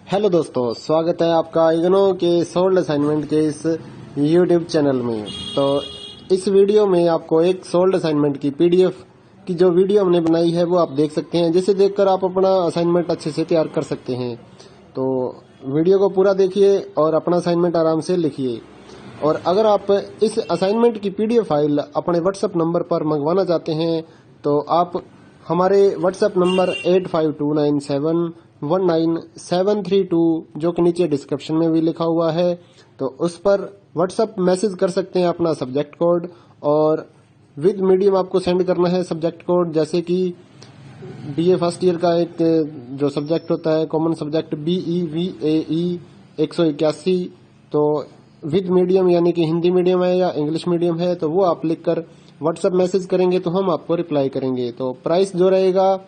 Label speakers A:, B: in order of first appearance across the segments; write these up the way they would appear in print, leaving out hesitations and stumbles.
A: Hello दोस्तों, स्वागत है आपका इग्नो के सोल्ड असाइनमेंट के इस यूट्यूब चैनल में। तो इस वीडियो में आपको एक सोल्ड असाइनमेंट की पीडीएफ की जो वीडियो हमने बनाई है वो आप देख सकते हैं, जिसे देखकर आप अपना असाइनमेंट अच्छे से तैयार कर सकते हैं। तो वीडियो को पूरा देखिए और अपना असाइनमेंट आराम से लिखिए। और अगर आप इस असाइनमेंट की पीडीएफ फाइल अपने व्हाट्सएप नंबर पर मंगवाना चाहते हैं तो आप हमारे व्हाट्सएप नंबर 8529719732 जो कि नीचे डिस्क्रिप्शन में भी लिखा हुआ है, तो उस पर व्हाट्सएप मैसेज कर सकते हैं अपना सब्जेक्ट कोड, और विद मीडियम आपको सेंड करना है सब्जेक्ट कोड। जैसे कि बीए फर्स्ट ईयर का एक जो सब्जेक्ट होता है कॉमन सब्जेक्ट BEVAE 181, तो विद मीडियम यानी कि हिंदी मीडियम है या इंग्लिश मीडियम है तो वो आप लिखकर व्हाट्सएप मैसेज करेंगे तो हम आपको रिप्लाई करेंगे। तो प्राइस जो रहेगा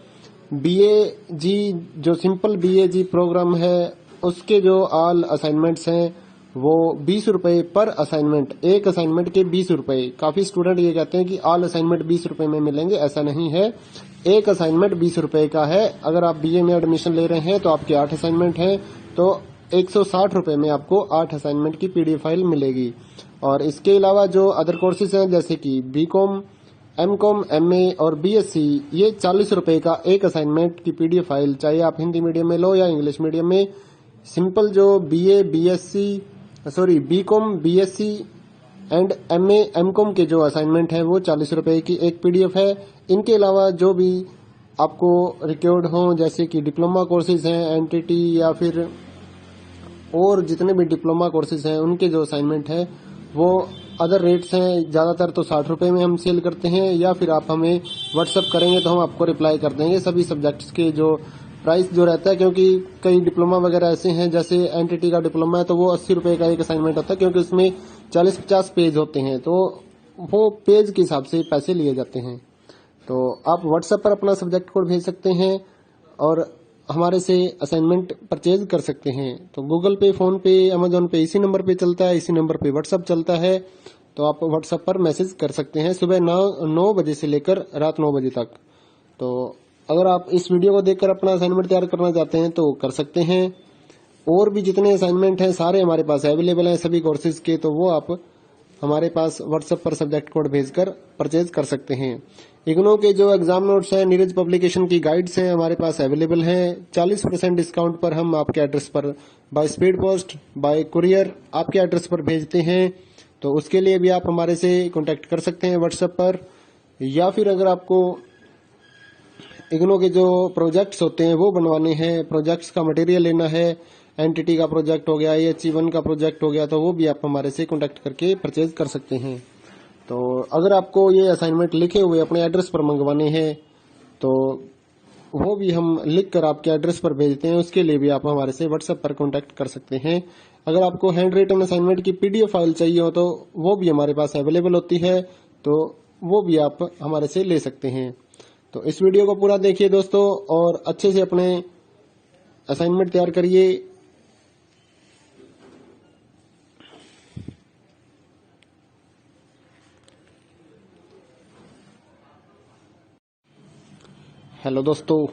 A: BAG जो सिंपल BAG प्रोग्राम है उसके जो ऑल असाइनमेंट्स हैं वो 20 रुपए पर असाइनमेंट, एक असाइनमेंट के 20 रुपए। काफी स्टूडेंट ये कहते हैं कि ऑल असाइनमेंट 20 रुपए में मिलेंगे, ऐसा नहीं है। एक असाइनमेंट 20 रुपए का है। अगर आप BA में एडमिशन ले रहे हैं तो आपके 8 असाइनमेंट हैं तो 160 रुपए में आपको 8 असाइनमेंट की पीडीएफ फाइल मिलेगी। और इसके अलावा जो अदर कोर्सेज हैं जैसे कि BCom, MCom, MA और BSc, ये 40 रुपए का एक असाइनमेंट की पीडीएफ फाइल, चाहे आप हिंदी मीडियम में लो या इंग्लिश मीडियम में। सिंपल जो BCom, BSc and MA, MCom के जो असाइनमेंट है वो 40 रुपए की एक पीडीएफ है। इनके अलावा जो भी आपको रिक्वायर्ड हो जैसे कि डिप्लोमा कोर्सेज हैं, NTT या फिर और जितने भी डिप्लोमा कोर्सेज हैं उनके जो असाइनमेंट है वो अदर रेट्स हैं। ज्यादातर तो 60 रुपए में हम सेल करते हैं, या फिर आप हमें व्हाट्सएप करेंगे तो हम आपको रिप्लाई कर देंगे सभी सब्जेक्ट्स के जो प्राइस जो रहता है। क्योंकि कई डिप्लोमा वगैरह ऐसे हैं, जैसे NTT का डिप्लोमा है तो वो 80 रुपए का एक असाइनमेंट होता है, क्योंकि उसमें 40-50 पेज होते हैं तो वो पेज के हिसाब से पैसे लिए जाते हैं। तो आप व्हाट्सएप पर अपना सब्जेक्ट कोड भेज सकते हैं और हमारे से असाइनमेंट परचेज कर सकते हैं। तो गूगल पे, फोन पे, अमेजोन पे इसी नंबर पे चलता है, इसी नंबर पे व्हाट्सएप चलता है। तो आप व्हाट्सएप पर मैसेज कर सकते हैं सुबह 9 बजे से लेकर रात 9 बजे तक। तो अगर आप इस वीडियो को देखकर अपना असाइनमेंट तैयार करना चाहते हैं तो कर सकते हैं। और भी जितने असाइनमेंट हैं सारे हमारे पास अवेलेबल हैं सभी कोर्सेज के, तो वो आप हमारे पास व्हाट्सएप पर सब्जेक्ट कोड भेजकर परचेज कर सकते हैं। इग्नो के जो एग्जाम नोट्स हैं, नीरज पब्लिकेशन की गाइड्स हैं हमारे पास अवेलेबल हैं। 40% डिस्काउंट पर हम आपके एड्रेस पर by speed post, bye courier आपके एड्रेस पर भेजते हैं। तो उसके लिए भी आप हमारे से कांटेक्ट कर सकते हैं व्हाट्सएप पर। या फिर अगर आपको इग्नो के जो प्रोजेक्ट्स होते हैं वो बनवाने हैं, प्रोजेक्ट्स का मटेरियल लेना है, NTT का प्रोजेक्ट हो गया, HE1 का प्रोजेक्ट हो गया, तो वो भी आप हमारे से कांटेक्ट करके परचेज कर सकते हैं। तो अगर आपको ये असाइनमेंट लिखे हुए अपने एड्रेस पर मंगवाने हैं तो वो भी हम लिख कर आपके एड्रेस पर भेजते हैं, उसके लिए भी आप हमारे से व्हाट्सएप पर कांटेक्ट कर सकते हैं। अगर आपको हैंड रिटन असाइनमेंट की पीडीएफ फाइल चाहिए हो तो वो भी हमारे पास अवेलेबल होती है, तो वो भी आप हमारे से ले सकते हैं। तो इस वीडियो को पूरा देखिए दोस्तों और अच्छे से अपने असाइनमेंट तैयार करिए। हेलो दोस्तों,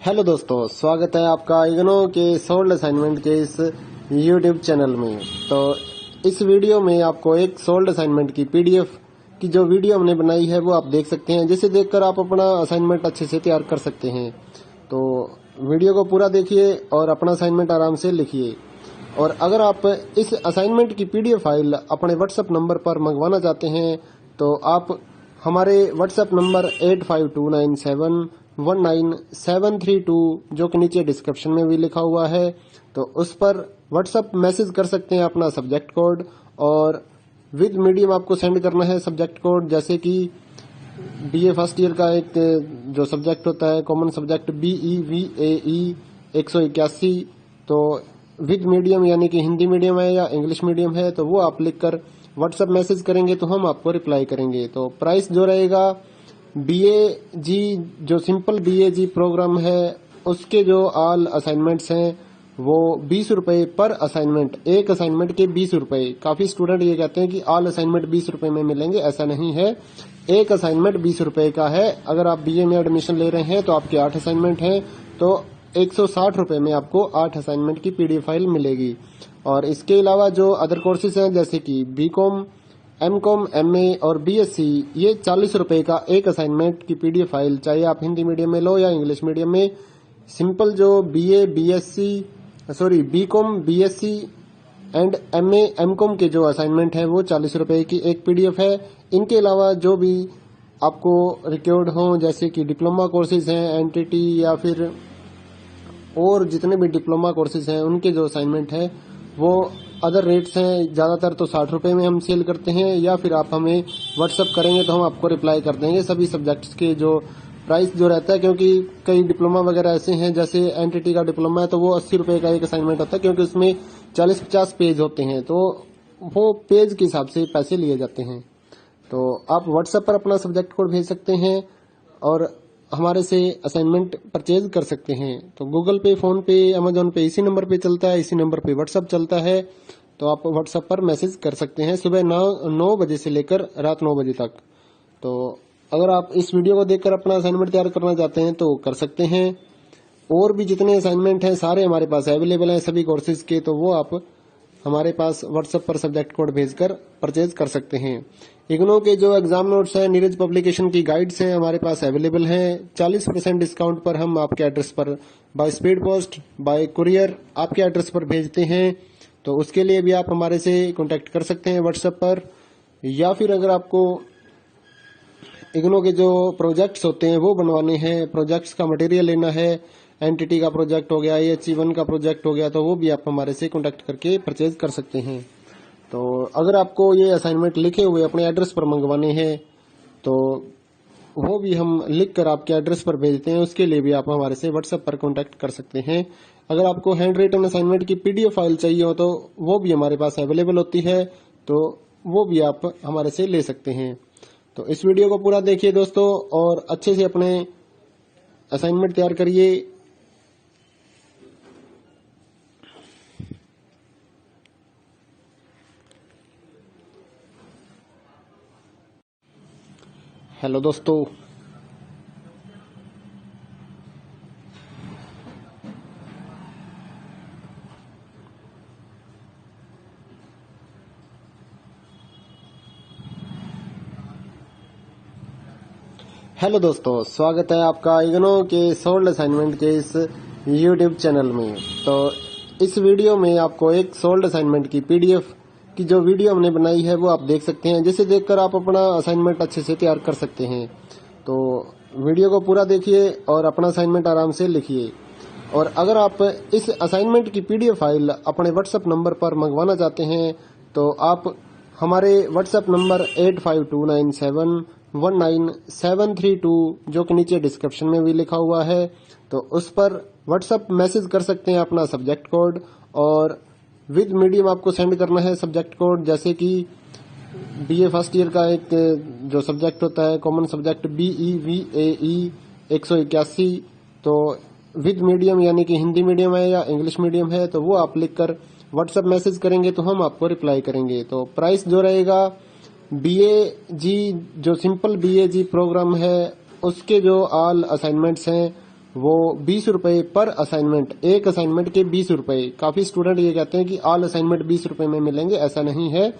A: हेलो दोस्तों, स्वागत है आपका इग्नो के सोल्ड असाइनमेंट के इस यूट्यूब चैनल में। तो इस वीडियो में आपको एक सोल्ड असाइनमेंट की पीडीएफ की जो वीडियो हमने बनाई है वो आप देख सकते हैं, जिसे देखकर आप अपना असाइनमेंट अच्छे से तैयार कर सकते हैं। तो वीडियो को पूरा देखिए और अपना असाइनमेंट आराम से लिखिए। और अगर आप इस असाइनमेंट की पीडीएफ फाइल अपने व्हाट्सएप नंबर पर मंगवाना चाहते हैं तो आप हमारे व्हाट्सएप नंबर 8529719732 जो कि नीचे डिस्क्रिप्शन में भी लिखा हुआ है, तो उस पर व्हाट्सएप मैसेज कर सकते हैं अपना सब्जेक्ट कोड, और विद मीडियम आपको सेंड करना है सब्जेक्ट कोड। जैसे कि BA फर्स्ट ईयर का एक जो सब्जेक्ट होता है कॉमन सब्जेक्ट BEVAE 181, तो विद मीडियम यानी कि हिंदी मीडियम है या इंग्लिश मीडियम है तो वो आप लिखकर व्हाट्सएप मैसेज करेंगे तो हम आपको रिप्लाई करेंगे। तो प्राइस जो रहेगा BAG जो सिंपल BAG प्रोग्राम है उसके जो ऑल असाइनमेंट्स हैं वो 20 रुपए पर असाइनमेंट, एक असाइनमेंट के 20 रुपए। काफी स्टूडेंट ये कहते हैं कि ऑल असाइनमेंट 20 रुपए में मिलेंगे, ऐसा नहीं है। एक असाइनमेंट 20 रुपए का है। अगर आप बीए में एडमिशन ले रहे हैं तो आपके 8 असाइनमेंट हैं, तो 160 रुपए में आपको 8 असाइनमेंट की पीडीएफ फाइल मिलेगी। और इसके अलावा जो अदर कोर्सेज हैं जैसे कि बीकॉम, एमकॉम, एमए और बीएससी, ये 40 रुपए का एक असाइनमेंट की पीडीएफ फाइल, चाहे आप हिंदी मीडियम में लो या इंग्लिश मीडियम में। सिंपल जो BCom, BSc and MA, MCom के जो असाइनमेंट है वो 40 रुपए की एक पीडीएफ है। इनके अलावा जो भी आपको रिक्वायर्ड हो जैसे कि डिप्लोमा कोर्सेज हैं, एनटीटी या फिर और जितने भी डिप्लोमा कोर्सेज हैं उनके जो असाइनमेंट है वो अदर रेट्स हैं। ज्यादातर तो 60 रुपए में हम सेल करते हैं, या फिर आप हमें व्हाट्सअप करेंगे तो हम आपको रिप्लाई कर देंगे सभी सब्जेक्ट्स के जो प्राइस जो रहता है। क्योंकि कई डिप्लोमा वगैरह ऐसे हैं, जैसे एनटीटी का डिप्लोमा है तो वो 80 रुपए का एक असाइनमेंट होता है, क्योंकि उसमें 40-50 पेज होते हैं, तो वो पेज के हिसाब से पैसे लिए जाते हैं। तो आप व्हाट्सएप पर अपना सब्जेक्ट कोड भेज सकते हैं और हमारे से असाइनमेंट परचेज कर सकते हैं। तो गूगल पे, फोन पे, अमेजोन पे इसी नंबर पे चलता है, इसी नंबर पे व्हाट्सएप चलता है। तो आप व्हाट्सएप पर मैसेज कर सकते हैं सुबह 9 बजे से लेकर रात 9 बजे तक। तो अगर आप इस वीडियो को देखकर अपना असाइनमेंट तैयार करना चाहते हैं तो कर सकते हैं। और भी जितने असाइनमेंट हैं सारे हमारे पास अवेलेबल हैं सभी कोर्सेज के, तो वो आप हमारे पास व्हाट्सएप पर सब्जेक्ट कोड भेजकर परचेज कर सकते हैं। इग्नो के जो एग्जाम नोट्स हैं, नीरज पब्लिकेशन की गाइड्स हैं हमारे पास अवेलेबल हैं। 40% डिस्काउंट पर हम आपके एड्रेस पर by speed post, bye courier आपके एड्रेस पर भेजते हैं। तो उसके लिए भी आप हमारे से कांटेक्ट कर सकते हैं व्हाट्सएप पर। या फिर अगर आपको इग्नो के जो प्रोजेक्ट्स होते हैं वो बनवाने हैं, प्रोजेक्ट्स का मटेरियल लेना है, एनटीटी का प्रोजेक्ट हो गया, AHE1 का प्रोजेक्ट हो गया, तो वो भी आप हमारे से कांटेक्ट करके परचेज कर सकते हैं। तो अगर आपको ये असाइनमेंट लिखे हुए अपने एड्रेस पर मंगवाने हैं तो वो भी हम लिख कर आपके एड्रेस पर भेजते हैं, उसके लिए भी आप हमारे से व्हाट्सएप पर कांटेक्ट कर सकते हैं। अगर आपको हैंड रिटन असाइनमेंट की पीडीएफ फाइल चाहिए हो तो वो भी हमारे पास अवेलेबल होती है, तो वो भी आप हमारे से ले सकते हैं। तो इस वीडियो को पूरा देखिए दोस्तों और अच्छे से अपने असाइनमेंट तैयार करिए। हेलो दोस्तों, स्वागत है आपका इग्नो के सोल्ड असाइनमेंट के इस यूट्यूब चैनल में। तो इस वीडियो में आपको एक सोल्ड असाइनमेंट की पीडीएफ की जो वीडियो हमने बनाई है वो आप देख सकते हैं, जिसे देखकर आप अपना असाइनमेंट अच्छे से तैयार कर सकते हैं। तो वीडियो को पूरा देखिए और अपना असाइनमेंट आराम से लिखिए। और अगर आप इस असाइनमेंट की पीडीएफ फाइल अपने व्हाट्सएप नंबर पर मंगवाना चाहते हैं तो आप हमारे व्हाट्सएप नंबर 8529719732 जो कि नीचे डिस्क्रिप्शन में भी लिखा हुआ है, तो उस पर व्हाट्सएप मैसेज कर सकते हैं अपना सब्जेक्ट कोड, और विद मीडियम आपको सेंड करना है सब्जेक्ट कोड। जैसे कि बीए फर्स्ट ईयर का एक जो सब्जेक्ट होता है कॉमन सब्जेक्ट BEVAE 181, तो विद मीडियम यानी कि हिंदी मीडियम है या इंग्लिश मीडियम है, तो वो आप लिखकर व्हाट्सएप मैसेज करेंगे तो हम आपको रिप्लाई करेंगे। तो प्राइस जो रहेगा BAG जो सिंपल BAG प्रोग्राम है उसके जो ऑल असाइनमेंट्स हैं वो 20 रुपए पर असाइनमेंट, एक असाइनमेंट के 20 रुपए। काफी स्टूडेंट ये कहते हैं कि ऑल असाइनमेंट 20 रुपए में मिलेंगे, ऐसा नहीं है।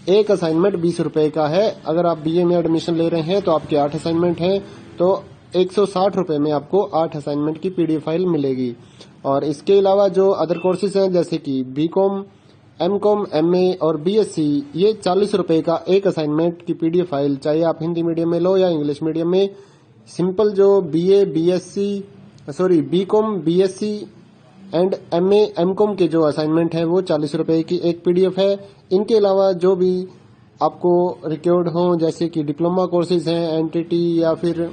A: एक असाइनमेंट 20 रुपए का है। अगर आप बीए में एडमिशन ले रहे हैं तो आपके 8 असाइनमेंट हैं, तो 160 रुपए में आपको 8 असाइनमेंट की पीडीएफ फाइल मिलेगी। और इसके अलावा जो अदर कोर्सेज हैं जैसे कि बीकॉम, एमकॉम, एमए और बीएससी, ये 40 रुपए का एक असाइनमेंट की पीडीएफ फाइल, चाहे आप हिंदी मीडियम में लो या इंग्लिश मीडियम में। सिंपल जो BCom, BSc and MA, MCom के जो असाइनमेंट है वो 40 रुपए की एक पीडीएफ है। इनके अलावा जो भी आपको रिक्वायर्ड हो जैसे कि डिप्लोमा कोर्सेज हैं, एनटीटी या फिर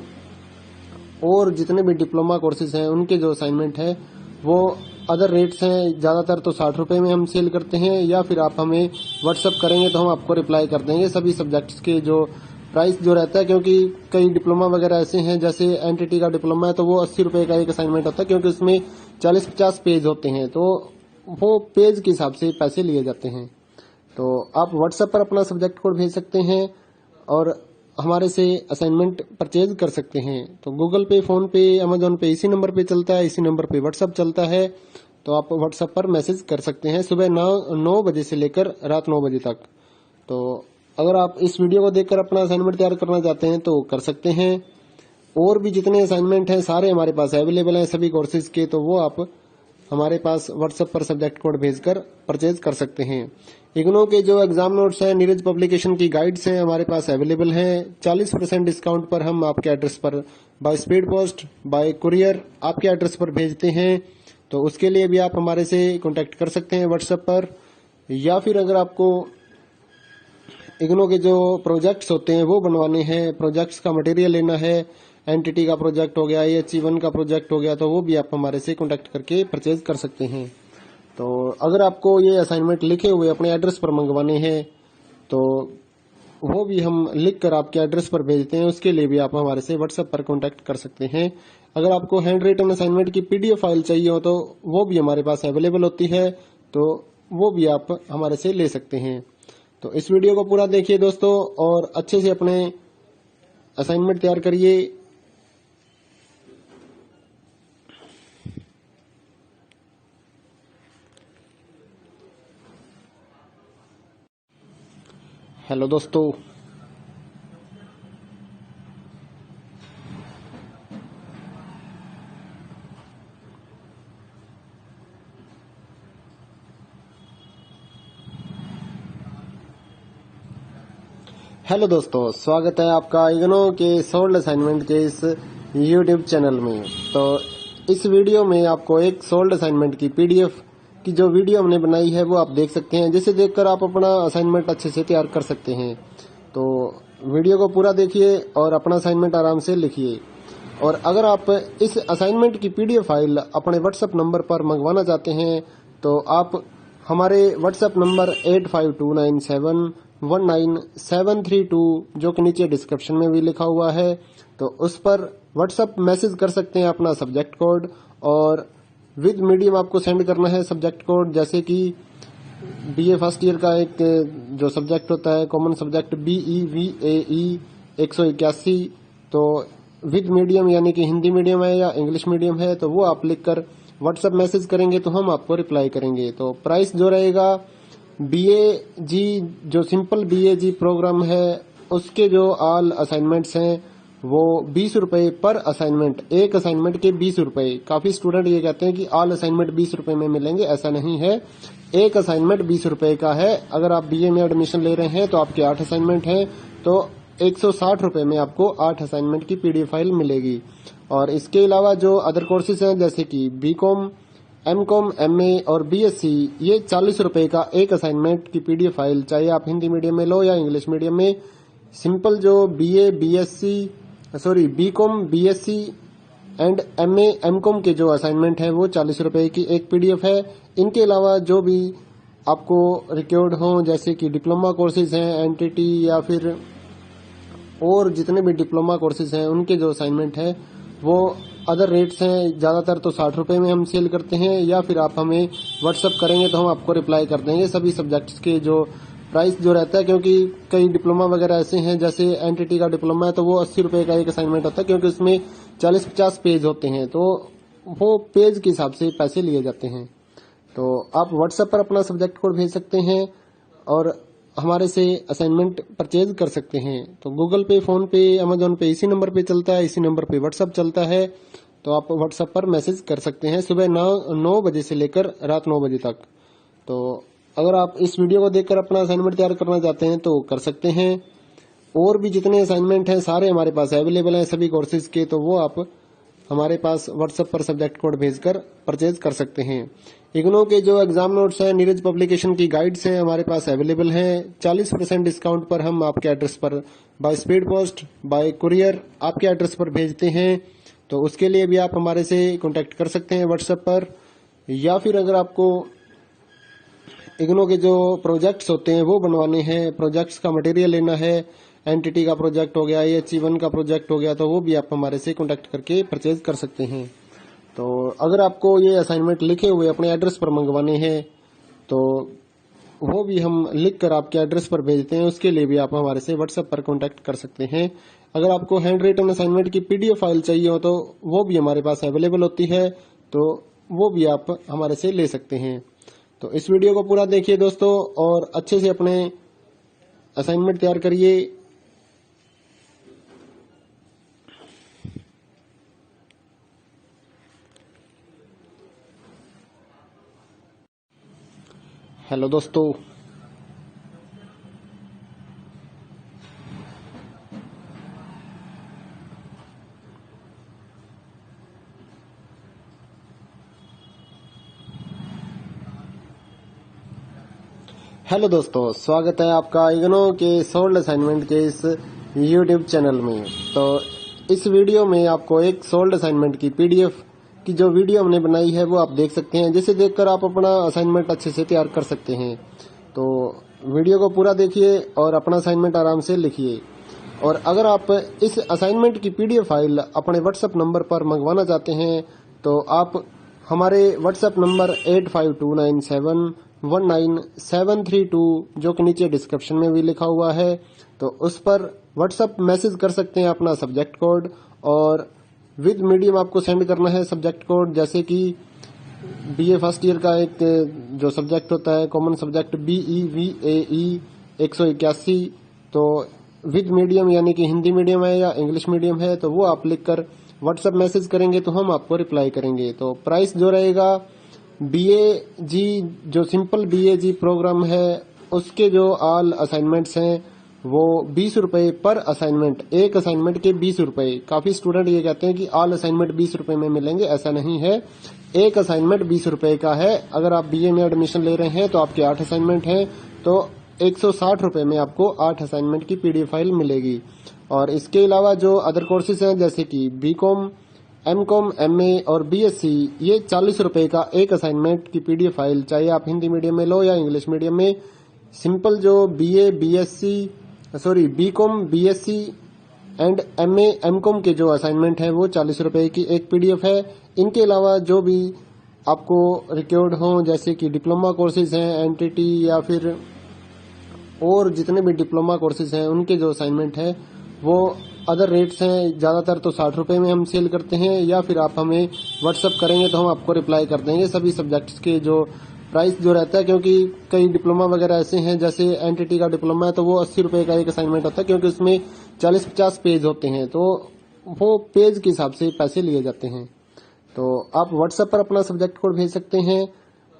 A: और जितने भी डिप्लोमा कोर्सेज हैं उनके जो असाइनमेंट है वो अदर रेट्स हैं। ज्यादातर तो 60 रुपए में हम सेल करते हैं, या फिर आप हमें व्हाट्सएप करेंगे तो हम आपको रिप्लाई कर देंगे सभी सब्जेक्ट्स के जो प्राइस जो रहता है, क्योंकि कई डिप्लोमा वगैरह ऐसे हैं, जैसे एनटीटी का डिप्लोमा है तो वो 80 रुपए का एक असाइनमेंट होता है, क्योंकि उसमें 40-50 पेज होते हैं, तो वो पेज के हिसाब से पैसे लिए जाते हैं। तो आप व्हाट्सएप पर अपना सब्जेक्ट कोड भेज सकते हैं और हमारे से असाइनमेंट परचेज कर सकते हैं। तो गूगल पे, फोन पे, अमेजोन पे इसी नंबर पे चलता है, इसी नंबर पे व्हाट्सएप चलता है। तो आप व्हाट्सएप पर मैसेज कर सकते हैं सुबह 9 बजे से लेकर रात 9 बजे तक। तो अगर आप इस वीडियो को देखकर अपना असाइनमेंट तैयार करना चाहते हैं तो कर सकते हैं। और भी जितने असाइनमेंट हैं सारे हमारे पास अवेलेबल हैं सभी कोर्सेज के, तो वो आप हमारे पास व्हाट्सएप पर सब्जेक्ट कोड भेजकर परचेज कर सकते हैं। इग्नो के जो एग्जाम नोट्स हैं, नीरज पब्लिकेशन की गाइड्स हैं हमारे पास अवेलेबल हैं। 40% डिस्काउंट पर हम आपके एड्रेस पर by speed post, bye courier आपके एड्रेस पर भेजते हैं। तो उसके लिए भी आप हमारे से कांटेक्ट कर सकते हैं व्हाट्सएप पर, या फिर अगर आपको इग्नो के जो प्रोजेक्ट्स होते हैं वो बनवाने हैं, प्रोजेक्ट्स का मटेरियल लेना है, एनटीटी का प्रोजेक्ट हो गया, HE1 का प्रोजेक्ट हो गया, तो वो भी आप हमारे से कांटेक्ट करके परचेज कर सकते हैं। तो अगर आपको ये असाइनमेंट लिखे हुए अपने एड्रेस पर मंगवाने हैं तो वो भी हम लिख कर आपके एड्रेस पर भेजते हैं, उसके लिए भी आप हमारे से व्हाट्सएप पर कांटेक्ट कर सकते हैं। अगर आपको हैंड रिटन असाइनमेंट की PDF फाइल चाहिए हो तो वो भी हमारे पास अवेलेबल होती है, तो वो भी आप हमारे से ले सकते हैं। तो इस वीडियो को पूरा देखिए दोस्तों और अच्छे से अपने असाइनमेंट तैयार करिए। हेलो दोस्तों, हेलो दोस्तों, स्वागत है आपका इग्नो के सोल्ड असाइनमेंट के इस YouTube चैनल में। तो इस वीडियो में आपको एक सोल्ड असाइनमेंट की PDF की जो वीडियो हमने बनाई है वो आप देख सकते हैं, जिसे देखकर आप अपना असाइनमेंट अच्छे से तैयार कर सकते हैं। तो वीडियो को पूरा देखिए और अपना असाइनमेंट आराम से लिखिए। और अगर आप इस असाइनमेंट की PDF फाइल अपने व्हाट्सएप नंबर पर मंगवाना चाहते हैं तो आप हमारे व्हाट्सएप नंबर 8529719732 जो कि नीचे डिस्क्रिप्शन में भी लिखा हुआ है, तो उस पर व्हाट्सएप मैसेज कर सकते हैं अपना सब्जेक्ट कोड, और विद मीडियम आपको सेंड करना है सब्जेक्ट कोड। जैसे कि BA फर्स्ट ईयर का एक जो सब्जेक्ट होता है कॉमन सब्जेक्ट BEVAE 181, तो विद मीडियम यानी कि हिंदी मीडियम है या इंग्लिश मीडियम है, तो वो आप लिखकर व्हाट्सएप मैसेज करेंगे तो हम आपको रिप्लाई करेंगे। तो प्राइस जो रहेगा BAG जो सिंपल BAG प्रोग्राम है उसके जो ऑल असाइनमेंट्स हैं वो 20 रुपए पर असाइनमेंट, एक असाइनमेंट के 20 रुपए। काफी स्टूडेंट ये कहते हैं कि ऑल असाइनमेंट 20 रुपए में मिलेंगे, ऐसा नहीं है। एक असाइनमेंट 20 रुपए का है। अगर आप BA में एडमिशन ले रहे हैं तो आपके 8 असाइनमेंट हैं, तो 160 रुपए में आपको 8 असाइनमेंट की PDF फाइल मिलेगी। और इसके अलावा जो अदर कोर्सेज हैं जैसे कि BCom, MCom, MA और BSc, ये 40 रुपए का एक असाइनमेंट की PDF फाइल, चाहे आप हिंदी मीडियम में लो या इंग्लिश मीडियम में। सिंपल जो BCom, BSc and MA, MCom के जो असाइनमेंट है वो 40 रुपए की एक PDF है। इनके अलावा जो भी आपको रिक्वायर्ड हो, जैसे कि डिप्लोमा कोर्सेज हैं, एनटीटी या फिर और जितने भी डिप्लोमा कोर्सेज हैं उनके जो असाइनमेंट है वो अदर रेट्स हैं। ज्यादातर तो 60 रुपए में हम सेल करते हैं, या फिर आप हमें व्हाट्सएप करेंगे तो हम आपको रिप्लाई कर देंगे सभी सब्जेक्ट्स के जो प्राइस जो रहता है, क्योंकि कई डिप्लोमा वगैरह ऐसे हैं, जैसे एनटीटी का डिप्लोमा है तो वो 80 रुपए का एक असाइनमेंट होता है, क्योंकि उसमें 40-50 पेज होते हैं, तो वो पेज के हिसाब से पैसे लिए जाते हैं। तो आप व्हाट्सएप पर अपना सब्जेक्ट कोड भेज सकते हैं और हमारे से असाइनमेंट परचेज कर सकते हैं। तो गूगल पे, फोन पे, अमेजोन पे इसी नंबर पे चलता है, इसी नंबर पे व्हाट्सएप चलता है। तो आप व्हाट्सएप पर मैसेज कर सकते हैं सुबह 9 बजे से लेकर रात 9 बजे तक। तो अगर आप इस वीडियो को देखकर अपना असाइनमेंट तैयार करना चाहते हैं तो कर सकते हैं। और भी जितने असाइनमेंट हैं सारे हमारे पास अवेलेबल हैं सभी कोर्सेज के, तो वो आप हमारे पास व्हाट्सएप पर सब्जेक्ट कोड भेजकर परचेज कर सकते हैं। इग्नो के जो एग्जाम नोट्स हैं, नीरज पब्लिकेशन की गाइड्स हैं हमारे पास अवेलेबल हैं। 40% डिस्काउंट पर हम आपके एड्रेस पर by speed post, bye courier आपके एड्रेस पर भेजते हैं। तो उसके लिए भी आप हमारे से कांटेक्ट कर सकते हैं व्हाट्सएप पर, या फिर अगर आपको इग्नो के जो प्रोजेक्ट्स होते हैं वो बनवाने हैं, प्रोजेक्ट्स का मटेरियल लेना है, एंटिटी का प्रोजेक्ट हो गया, AHE1 का प्रोजेक्ट हो गया, तो वो भी आप हमारे से कॉन्टेक्ट करके परचेज कर सकते हैं। तो अगर आपको ये असाइनमेंट लिखे हुए अपने एड्रेस पर मंगवाने हैं तो वो भी हम लिख कर आपके एड्रेस पर भेजते हैं, उसके लिए भी आप हमारे से व्हाट्सएप पर कॉन्टैक्ट कर सकते हैं। अगर आपको हैंड रिटन असाइनमेंट की PDF फाइल चाहिए हो तो वो भी हमारे पास अवेलेबल होती है, तो वो भी आप हमारे से ले सकते हैं। तो इस वीडियो को पूरा देखिए दोस्तों और अच्छे से अपने असाइनमेंट तैयार करिए। हेलो दोस्तों, स्वागत है आपका इग्नो के सोल्ड असाइनमेंट के इस YouTube चैनल में। तो इस वीडियो में आपको एक सोल्ड असाइनमेंट की PDF की जो वीडियो हमने बनाई है वो आप देख सकते हैं, जिसे देखकर आप अपना असाइनमेंट अच्छे से तैयार कर सकते हैं। तो वीडियो को पूरा देखिए और अपना असाइनमेंट आराम से लिखिए। और अगर आप इस असाइनमेंट की PDF फाइल अपने व्हाट्सएप नंबर पर मंगवाना चाहते हैं तो आप हमारे व्हाट्सएप नंबर 8529719732 जो कि नीचे डिस्क्रिप्शन में भी लिखा हुआ है, तो उस पर व्हाट्सएप मैसेज कर सकते हैं अपना सब्जेक्ट कोड, और विद मीडियम आपको सेंड करना है सब्जेक्ट कोड। जैसे कि BA फर्स्ट ईयर का एक जो सब्जेक्ट होता है कॉमन सब्जेक्ट BEVAE 181, तो विद मीडियम यानी कि हिंदी मीडियम है या इंग्लिश मीडियम है, तो वो आप लिखकर व्हाट्सएप मैसेज करेंगे तो हम आपको रिप्लाई करेंगे। तो प्राइस जो रहेगा BAG जो सिंपल BAG प्रोग्राम है उसके जो ऑल असाइनमेंट्स हैं वो 20 रुपए पर असाइनमेंट, एक असाइनमेंट के 20 रुपए। काफी स्टूडेंट ये कहते हैं कि ऑल असाइनमेंट 20 रुपए में मिलेंगे, ऐसा नहीं है। एक असाइनमेंट 20 रुपए का है। अगर आप BA में एडमिशन ले रहे हैं तो आपके 8 असाइनमेंट हैं, तो 160 रुपए में आपको 8 असाइनमेंट की PDF फाइल मिलेगी। और इसके अलावा जो अदर कोर्सेज हैं जैसे कि BCom, MCom, MA और BSc, ये 40 रुपए का एक असाइनमेंट की PDF फाइल, चाहे आप हिंदी मीडियम में लो या इंग्लिश मीडियम में। सिंपल जो BCom, BSc and MA, MCom के जो असाइनमेंट है वो 40 रुपए की एक PDF है। इनके अलावा जो भी आपको रिक्वायर्ड हो जैसे कि डिप्लोमा कोर्सेज हैं, एंटिटी या फिर और जितने भी डिप्लोमा कोर्सेज हैं उनके जो असाइनमेंट है वो अदर रेट्स हैं। ज्यादातर तो 60 रुपए में हम सेल करते हैं, या फिर आप हमें व्हाट्सएप करेंगे तो हम आपको रिप्लाई कर देंगे सभी सब्जेक्ट्स के जो प्राइस जो रहता है। क्योंकि कई डिप्लोमा वगैरह ऐसे हैं, जैसे एंटिटी का डिप्लोमा है तो वो 80 रुपए का एक असाइनमेंट होता है, क्योंकि उसमें 40-50 पेज होते हैं, तो वो पेज के हिसाब से पैसे लिए जाते हैं। तो आप व्हाट्सएप पर अपना सब्जेक्ट कोड भेज सकते हैं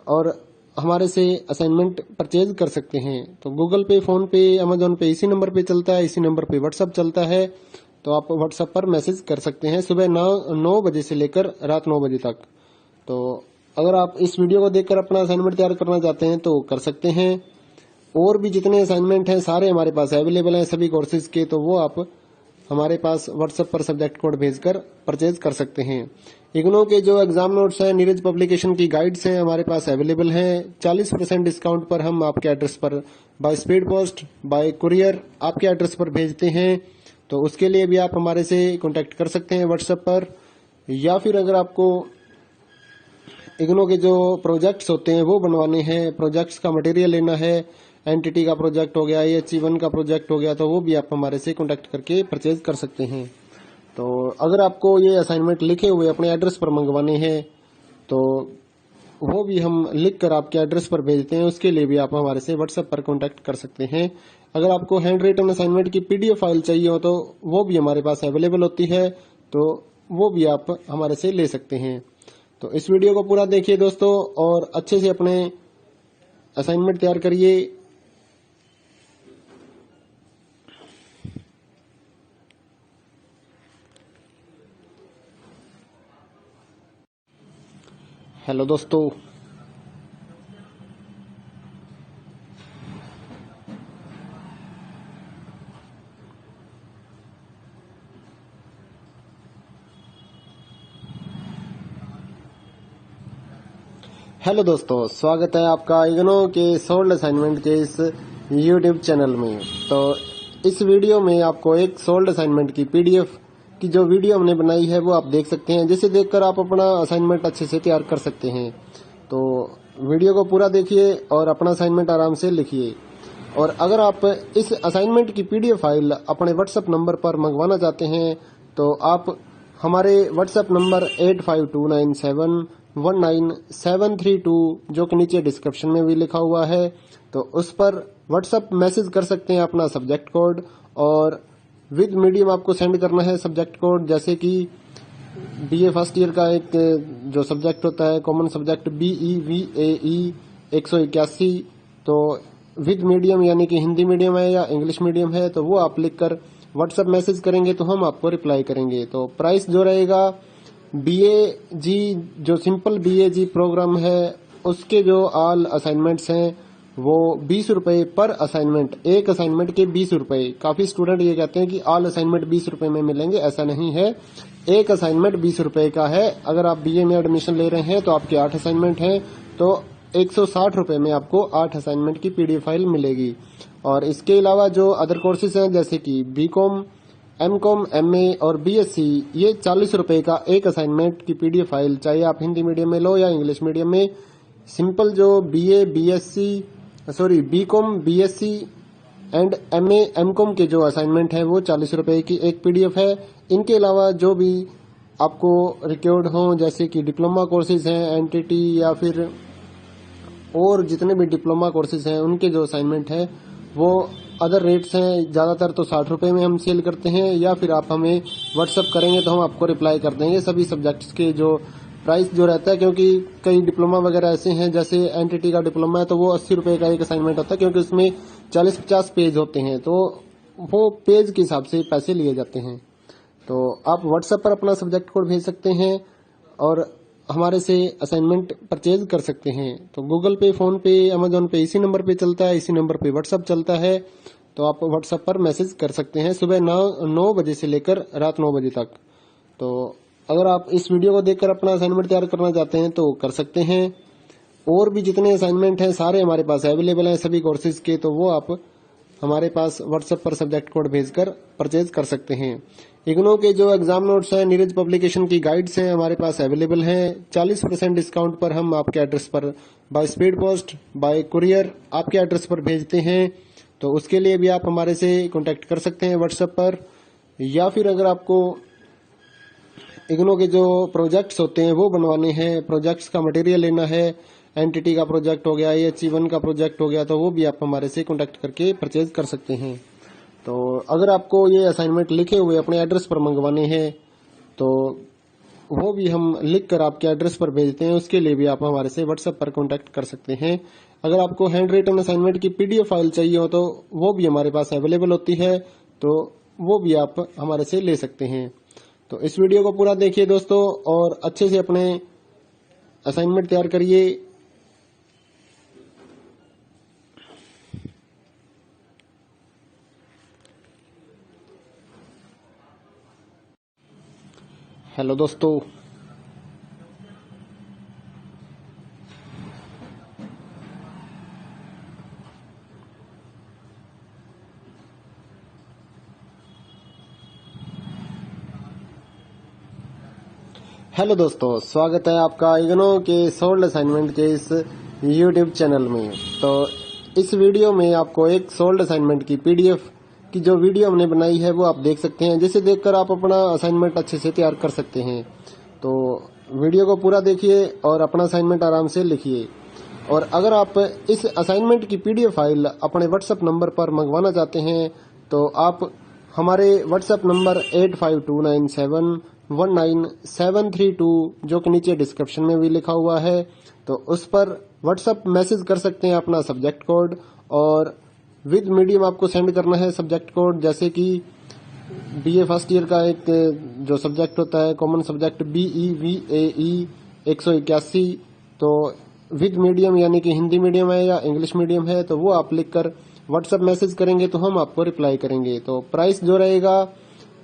A: और हमारे से असाइनमेंट परचेज कर सकते हैं। तो गूगल पे, फोन पे, अमेजोन पे इसी नंबर पे चलता है, इसी नंबर पे व्हाट्सएप चलता है। तो आप व्हाट्सएप पर मैसेज कर सकते हैं सुबह 9 बजे से लेकर रात 9 बजे तक। तो अगर आप इस वीडियो को देखकर अपना असाइनमेंट तैयार करना चाहते हैं तो कर सकते हैं। और भी जितने असाइनमेंट हैं सारे हमारे पास अवेलेबल हैं सभी कोर्सेज के, तो वो आप हमारे पास व्हाट्सएप पर सब्जेक्ट कोड भेजकर परचेज कर सकते हैं। इग्नो के जो एग्जाम नोट्स हैं, नीरज पब्लिकेशन की गाइड्स हैं हमारे पास अवेलेबल हैं। 40% डिस्काउंट पर हम आपके एड्रेस पर by speed post, bye courier आपके एड्रेस पर भेजते हैं। तो उसके लिए भी आप हमारे से कांटेक्ट कर सकते हैं व्हाट्सएप पर, या फिर अगर आपको इग्नो के जो प्रोजेक्ट्स होते हैं वो बनवाने हैं, प्रोजेक्ट्स का मटेरियल लेना है, एंटिटी का प्रोजेक्ट हो गया, AHE1 का प्रोजेक्ट हो गया, तो वो भी आप हमारे से कांटेक्ट करके परचेज कर सकते हैं। तो अगर आपको ये असाइनमेंट लिखे हुए अपने एड्रेस पर मंगवाने हैं तो वो भी हम लिख कर आपके एड्रेस पर भेजते हैं, उसके लिए भी आप हमारे से व्हाट्सएप पर कांटेक्ट कर सकते हैं। अगर आपको हैंड रिटन असाइनमेंट की PDF फाइल चाहिए हो तो वो भी हमारे पास अवेलेबल होती है, तो वो भी आप हमारे से ले सकते हैं। तो इस वीडियो को पूरा देखिए दोस्तों और अच्छे से अपने असाइनमेंट तैयार करिए। हेलो दोस्तों, स्वागत है आपका इग्नो के सोल्ड असाइनमेंट के इस YouTube चैनल में। तो इस वीडियो में आपको एक सोल्ड असाइनमेंट की पीडीएफ की जो वीडियो हमने बनाई है वो आप देख सकते हैं, जिसे देखकर आप अपना असाइनमेंट अच्छे से तैयार कर सकते हैं। तो वीडियो को पूरा देखिए और अपना असाइनमेंट आराम से लिखिए। और अगर आप इस असाइनमेंट की पीडीएफ फाइल अपने व्हाट्सएप नंबर पर मंगवाना चाहते हैं तो आप हमारे व्हाट्सएप नंबर 8529719732 जो कि नीचे डिस्क्रिप्शन में भी लिखा हुआ है, तो उस पर व्हाट्सएप मैसेज कर सकते हैं अपना सब्जेक्ट कोड, और विद मीडियम आपको सेंड करना है सब्जेक्ट कोड। जैसे कि बीए फर्स्ट ईयर का एक जो सब्जेक्ट होता है कॉमन सब्जेक्ट BEVAE 181, तो विद मीडियम यानी कि हिंदी मीडियम है या इंग्लिश मीडियम है तो वो आप लिखकर व्हाट्सएप मैसेज करेंगे तो हम आपको रिप्लाई करेंगे। तो प्राइस जो रहेगा BAG जो सिंपल BAG प्रोग्राम है उसके जो ऑल असाइनमेंट्स हैं वो 20 रुपए पर असाइनमेंट, एक असाइनमेंट के 20 रुपए। काफी स्टूडेंट ये कहते हैं कि ऑल असाइनमेंट 20 रुपए में मिलेंगे, ऐसा नहीं है। एक असाइनमेंट 20 रुपए का है। अगर आप BA में एडमिशन ले रहे हैं तो आपके 8 असाइनमेंट हैं तो 160 रुपए में आपको 8 असाइनमेंट की पीडीएफ फाइल मिलेगी। और इसके अलावा जो अदर कोर्सेज हैं जैसे कि BCom, MCom, MA और BSc, ये 40 रुपए का एक असाइनमेंट की पीडीएफ फाइल, चाहे आप हिंदी मीडियम में लो या इंग्लिश मीडियम में। सिंपल जो BCom, BSc and MA, MCom के जो असाइनमेंट है वो 40 रुपए की एक पीडीएफ है। इनके अलावा जो भी आपको रिक्वायर्ड हो जैसे कि डिप्लोमा कोर्सेज हैं NTT या फिर और जितने भी डिप्लोमा कोर्सेज हैं उनके जो असाइनमेंट है वो अदर रेट्स हैं। ज्यादातर तो 60 रुपए में हम सेल करते हैं, या फिर आप हमें व्हाट्सअप करेंगे तो हम आपको रिप्लाई कर देंगे सभी सब्जेक्ट्स के जो प्राइस जो रहता है। क्योंकि कई डिप्लोमा वगैरह ऐसे हैं, जैसे NTT का डिप्लोमा है तो वो 80 रुपए का एक असाइनमेंट होता है, क्योंकि उसमें 40-50 पेज होते हैं तो वो पेज के हिसाब से पैसे लिए जाते हैं। तो आप व्हाट्सएप पर अपना सब्जेक्ट कोड भेज सकते हैं और हमारे से असाइनमेंट परचेज कर सकते हैं। तो गूगल पे, फोन पे, अमेजोन पे इसी नंबर पे चलता है, इसी नंबर पे व्हाट्सएप चलता है। तो आप व्हाट्सएप पर मैसेज कर सकते हैं सुबह 9 बजे से लेकर रात 9 बजे तक। तो अगर आप इस वीडियो को देखकर अपना असाइनमेंट तैयार करना चाहते हैं तो कर सकते हैं। और भी जितने असाइनमेंट हैं सारे हमारे पास अवेलेबल हैं सभी कोर्सेज के, तो वो आप हमारे पास व्हाट्सएप पर सब्जेक्ट कोड भेजकर परचेज कर सकते हैं। इग्नो के जो एग्जाम नोट्स हैं, नीरज पब्लिकेशन की गाइड्स हैं हमारे पास अवेलेबल हैं। 40% डिस्काउंट पर हम आपके एड्रेस पर by speed post, bye courier आपके एड्रेस पर भेजते हैं। तो उसके लिए भी आप हमारे से कांटेक्ट कर सकते हैं व्हाट्सएप पर। या फिर अगर आपको इग्नो के जो प्रोजेक्ट्स होते हैं वो बनवाने हैं, प्रोजेक्ट्स का मटेरियल लेना है, NTT का प्रोजेक्ट हो गया, HE1 का प्रोजेक्ट हो गया, तो वो भी आप हमारे से कांटेक्ट करके परचेज कर सकते हैं। तो अगर आपको ये असाइनमेंट लिखे हुए अपने एड्रेस पर मंगवाने हैं तो वो भी हम लिख कर आपके एड्रेस पर भेजते हैं, उसके लिए भी आप हमारे से व्हाट्सएप पर कांटेक्ट कर सकते हैं। अगर आपको हैंड रिटन असाइनमेंट की पीडीएफ फाइल चाहिए हो तो वो भी हमारे पास अवेलेबल होती है, तो वो भी आप हमारे से ले सकते हैं। तो इस वीडियो को पूरा देखिए दोस्तों और अच्छे से अपने असाइनमेंट तैयार करिए। हेलो दोस्तों, स्वागत है आपका इग्नो के सोल्ड असाइनमेंट के इस यूट्यूब चैनल में। तो इस वीडियो में आपको एक सोल्ड असाइनमेंट की पीडीएफ की जो वीडियो हमने बनाई है वो आप देख सकते हैं, जिसे देखकर आप अपना असाइनमेंट अच्छे से तैयार कर सकते हैं। तो वीडियो को पूरा देखिए और अपना असाइनमेंट आराम से लिखिए। और अगर आप इस असाइनमेंट की पीडीएफ फाइल अपने व्हाट्सएप नंबर पर मंगवाना चाहते हैं तो आप हमारे व्हाट्सएप नंबर 8529719732 जो कि नीचे डिस्क्रिप्शन में भी लिखा हुआ है, तो उस पर व्हाट्सएप मैसेज कर सकते हैं अपना सब्जेक्ट कोड, और विद मीडियम आपको सेंड करना है सब्जेक्ट कोड। जैसे कि BA फर्स्ट ईयर का एक जो सब्जेक्ट होता है कॉमन सब्जेक्ट BEVAE 181, तो विद मीडियम यानी कि हिंदी मीडियम है या इंग्लिश मीडियम है तो वो आप लिखकर व्हाट्सएप मैसेज करेंगे तो हम आपको रिप्लाई करेंगे। तो प्राइस जो रहेगा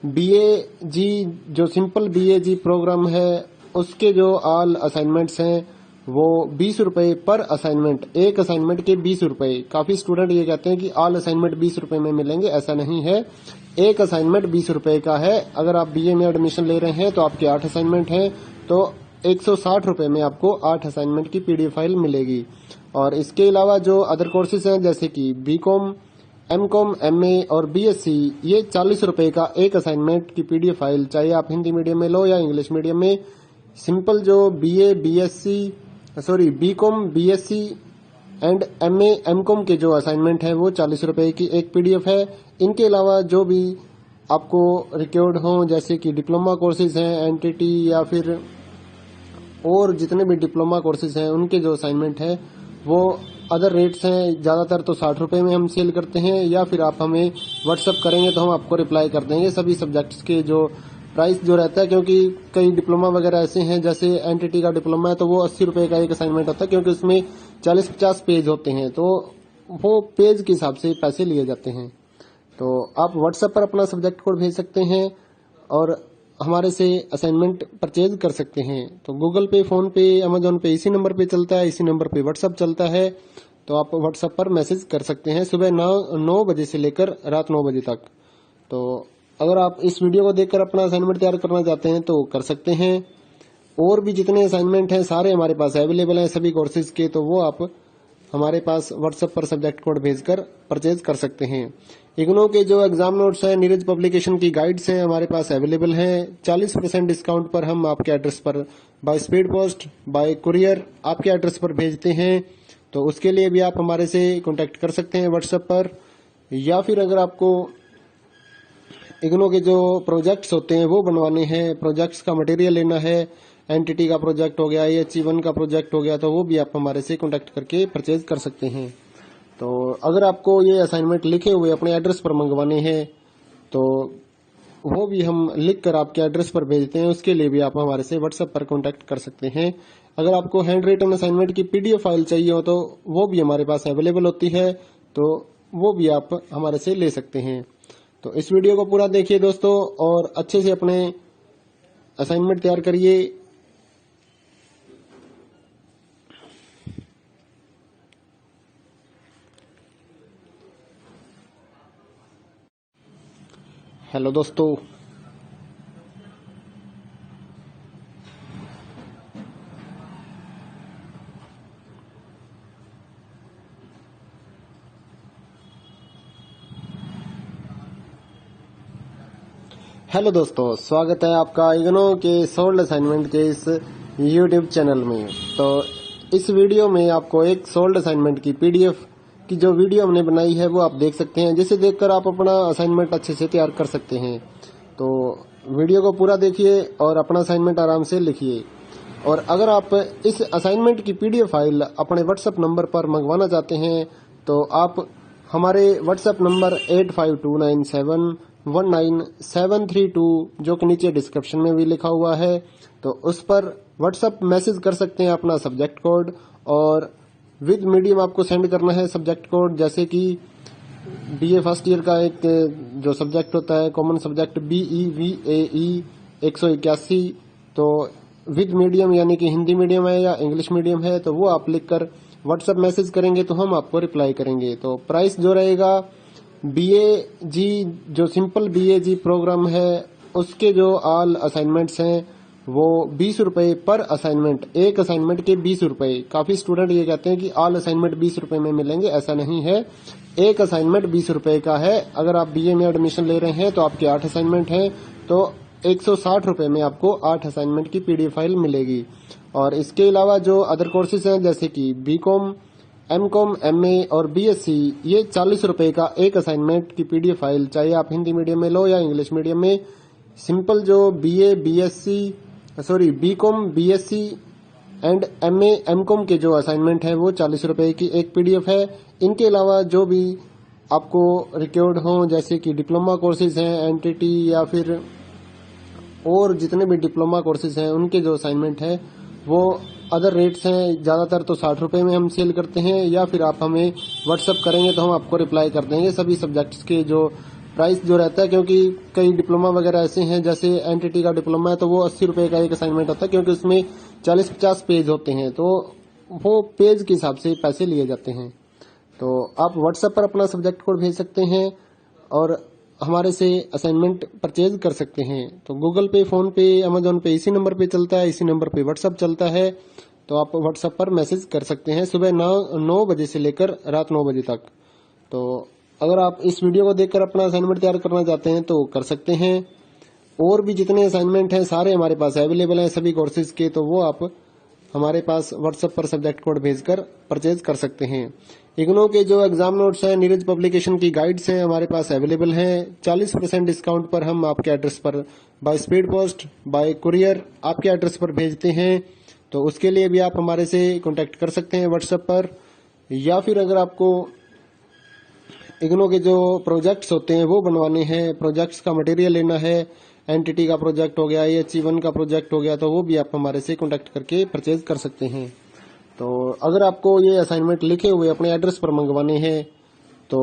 A: BAG जो सिंपल BAG प्रोग्राम है उसके जो ऑल असाइनमेंट्स हैं वो 20 रुपए पर असाइनमेंट, एक असाइनमेंट के 20 रुपए। काफी स्टूडेंट ये कहते हैं कि ऑल असाइनमेंट 20 रुपए में मिलेंगे, ऐसा नहीं है। एक असाइनमेंट 20 रुपए का है। अगर आप बीए में एडमिशन ले रहे हैं तो आपके 8 असाइनमेंट हैं, तो 160 रुपए में आपको 8 असाइनमेंट की पीडीएफ फाइल मिलेगी। और इसके अलावा जो अदर कोर्सेज हैं जैसे कि बीकॉम, एमकॉम, एमए और बीएससी, ये 40 रुपए का एक असाइनमेंट की पीडीएफ फाइल, चाहे आप हिंदी मीडियम में लो या इंग्लिश मीडियम में। सिंपल जो BCom, BSc and MA, MCom के जो असाइनमेंट है वो 40 रुपए की एक पीडीएफ है। इनके अलावा जो भी आपको रिक्वायर्ड हो, जैसे कि डिप्लोमा कोर्सेज हैं, एनटीटी या फिर और जितने भी डिप्लोमा कोर्सेज हैं, उनके जो असाइनमेंट है वो अदर रेट्स हैं। ज्यादातर तो 60 रुपए में हम सेल करते हैं, या फिर आप हमें व्हाट्सअप करेंगे तो हम आपको रिप्लाई कर देंगे सभी सब्जेक्ट्स के जो प्राइस जो रहता है। क्योंकि कई डिप्लोमा वगैरह ऐसे हैं, जैसे एनटीटी का डिप्लोमा है तो वो 80 रुपए का एक असाइनमेंट होता है, क्योंकि उसमें 40-50 पेज होते हैं, तो वो पेज के हिसाब से पैसे लिए जाते हैं। तो आप व्हाट्सएप पर अपना सब्जेक्ट कोड भेज सकते हैं और हमारे से असाइनमेंट परचेज कर सकते हैं। तो गूगल पे, फोन पे, अमेजोन पे इसी नंबर पे चलता है, इसी नंबर पे व्हाट्सएप चलता है। तो आप व्हाट्सएप पर मैसेज कर सकते हैं सुबह 9 बजे से लेकर रात 9 बजे तक। तो अगर आप इस वीडियो को देखकर अपना असाइनमेंट तैयार करना चाहते हैं तो कर सकते हैं। और भी जितने असाइनमेंट हैं सारे हमारे पास अवेलेबल हैं सभी कोर्सेज के, तो वो आप हमारे पास व्हाट्सएप पर सब्जेक्ट कोड भेजकर परचेज कर सकते हैं। इग्नो के जो एग्जाम नोट्स हैं, नीरज पब्लिकेशन की गाइड्स हैं, हमारे पास अवेलेबल हैं। 40% डिस्काउंट पर हम आपके एड्रेस पर by speed post, bye courier आपके एड्रेस पर भेजते हैं। तो उसके लिए भी आप हमारे से कांटेक्ट कर सकते हैं व्हाट्सएप पर। या फिर अगर आपको इग्नो के जो प्रोजेक्ट्स होते हैं वो बनवाने हैं, प्रोजेक्ट्स का मटेरियल लेना है, एनटीटी का प्रोजेक्ट हो गया, AHE1 का प्रोजेक्ट हो गया, तो वो भी आप हमारे से कांटेक्ट करके परचेज कर सकते हैं। तो अगर आपको ये असाइनमेंट लिखे हुए अपने एड्रेस पर मंगवाने हैं तो वो भी हम लिख कर आपके एड्रेस पर भेजते हैं, उसके लिए भी आप हमारे से व्हाट्सएप पर कांटेक्ट कर सकते हैं। अगर आपको हैंड रिटन असाइनमेंट की पीडीएफ फाइल चाहिए हो तो वो भी हमारे पास अवेलेबल होती है, तो वो भी आप हमारे से ले सकते हैं। तो इस वीडियो को पूरा देखिए दोस्तों और अच्छे से अपने असाइनमेंट तैयार करिए। हेलो दोस्तों, स्वागत है आपका इग्नो के सोल्ड असाइनमेंट के इस यूट्यूब चैनल में। तो इस वीडियो में आपको एक सोल्ड असाइनमेंट की पीडीएफ की जो वीडियो हमने बनाई है वो आप देख सकते हैं, जिसे देखकर आप अपना असाइनमेंट अच्छे से तैयार कर सकते हैं। तो वीडियो को पूरा देखिए और अपना असाइनमेंट आराम से लिखिए। और अगर आप इस असाइनमेंट की पीडीएफ फाइल अपने व्हाट्सएप नंबर पर मंगवाना चाहते हैं तो आप हमारे व्हाट्सएप नंबर 8529719732 जो कि नीचे डिस्क्रिप्शन में भी लिखा हुआ है, तो उस पर व्हाट्सएप मैसेज कर सकते हैं अपना सब्जेक्ट कोड, और विद मीडियम आपको सेंड करना है सब्जेक्ट कोड। जैसे कि बीए फर्स्ट ईयर का एक जो सब्जेक्ट होता है कॉमन सब्जेक्ट BEVAE 181, तो विद मीडियम यानी कि हिंदी मीडियम है या इंग्लिश मीडियम है, तो वो आप लिखकर व्हाट्सएप मैसेज करेंगे तो हम आपको रिप्लाई करेंगे। तो प्राइस जो रहेगा BAG जो सिंपल BAG प्रोग्राम है उसके जो ऑल असाइनमेंट्स हैं वो 20 रुपए पर असाइनमेंट, एक असाइनमेंट के 20 रुपए। काफी स्टूडेंट ये कहते हैं कि ऑल असाइनमेंट 20 रुपए में मिलेंगे, ऐसा नहीं है। एक असाइनमेंट 20 रुपए का है। अगर आप बीए में एडमिशन ले रहे हैं तो आपके 8 असाइनमेंट हैं, तो 160 रुपए में आपको 8 असाइनमेंट की पीडीएफ फाइल मिलेगी। और इसके अलावा जो अदर कोर्सेज हैं जैसे कि बीकॉम, एमकॉम, एमए और बीएससी, ये 40 रुपए का एक असाइनमेंट की पीडीएफ फाइल, चाहे आप हिंदी मीडियम में लो या इंग्लिश मीडियम में। सिंपल जो BCom, BSc and MA, MCom के जो असाइनमेंट है वो 40 रुपए की एक पीडीएफ है। इनके अलावा जो भी आपको रिक्वायर्ड हो, जैसे कि डिप्लोमा कोर्सेज हैं, एनटीटी या फिर और जितने भी डिप्लोमा कोर्सेज हैं, उनके जो असाइनमेंट है वो अदर रेट्स हैं। ज्यादातर तो 60 रुपए में हम सेल करते हैं, या फिर आप हमें व्हाट्सएप करेंगे तो हम आपको रिप्लाई कर देंगे सभी सब्जेक्ट्स के जो प्राइस जो रहता है। क्योंकि कई डिप्लोमा वगैरह ऐसे हैं, जैसे एनटीटी का डिप्लोमा है तो वो 80 रुपए का एक असाइनमेंट होता है, क्योंकि उसमें 40-50 पेज होते हैं, तो वो पेज के हिसाब से पैसे लिए जाते हैं। तो आप व्हाट्सएप पर अपना सब्जेक्ट कोड भेज सकते हैं और हमारे से असाइनमेंट परचेज कर सकते हैं। तो गूगल पे, फोन पे, अमेजोन पे इसी नंबर पे चलता है, इसी नंबर पे व्हाट्सएप चलता है। तो आप व्हाट्सएप पर मैसेज कर सकते हैं सुबह 9 बजे से लेकर रात 9 बजे तक। तो अगर आप इस वीडियो को देखकर अपना असाइनमेंट तैयार करना चाहते हैं तो कर सकते हैं। और भी जितने असाइनमेंट हैं सारे हमारे पास अवेलेबल हैं सभी कोर्सेज के, तो वो आप हमारे पास व्हाट्सएप पर सब्जेक्ट कोड भेजकर परचेज कर सकते हैं। इग्नो के जो एग्जाम नोट्स हैं, नीरज पब्लिकेशन की गाइड्स हैं हमारे पास अवेलेबल हैं। 40% डिस्काउंट पर हम आपके एड्रेस पर by speed post, bye courier आपके एड्रेस पर भेजते हैं। तो उसके लिए भी आप हमारे से कांटेक्ट कर सकते हैं व्हाट्सएप पर। या फिर अगर आपको इग्नो के जो प्रोजेक्ट्स होते हैं वो बनवाने हैं, प्रोजेक्ट्स का मटेरियल लेना है, एनटीटी का प्रोजेक्ट हो गया, AHE1 का प्रोजेक्ट हो गया, तो वो भी आप हमारे से कांटेक्ट करके परचेज कर सकते हैं। तो अगर आपको ये असाइनमेंट लिखे हुए अपने एड्रेस पर मंगवाने हैं तो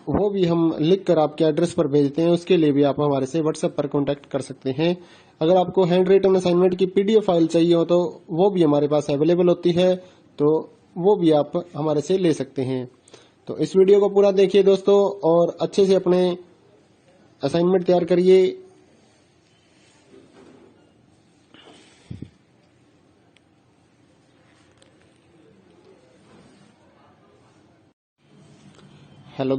A: वो भी हम लिख कर आपके एड्रेस पर भेजते हैं। उसके लिए भी आप हमारे से व्हाट्सएप पर कांटेक्ट कर सकते हैं। अगर आपको हैंड रिटन असाइनमेंट की PDF फाइल चाहिए हो तो वो भी हमारे पास अवेलेबल होती है, तो वो भी आप हमारे से ले सकते हैं। तो इस वीडियो को पूरा देखिए दोस्तों और अच्छे से अपने असाइनमेंट तैयार करिए। हेलो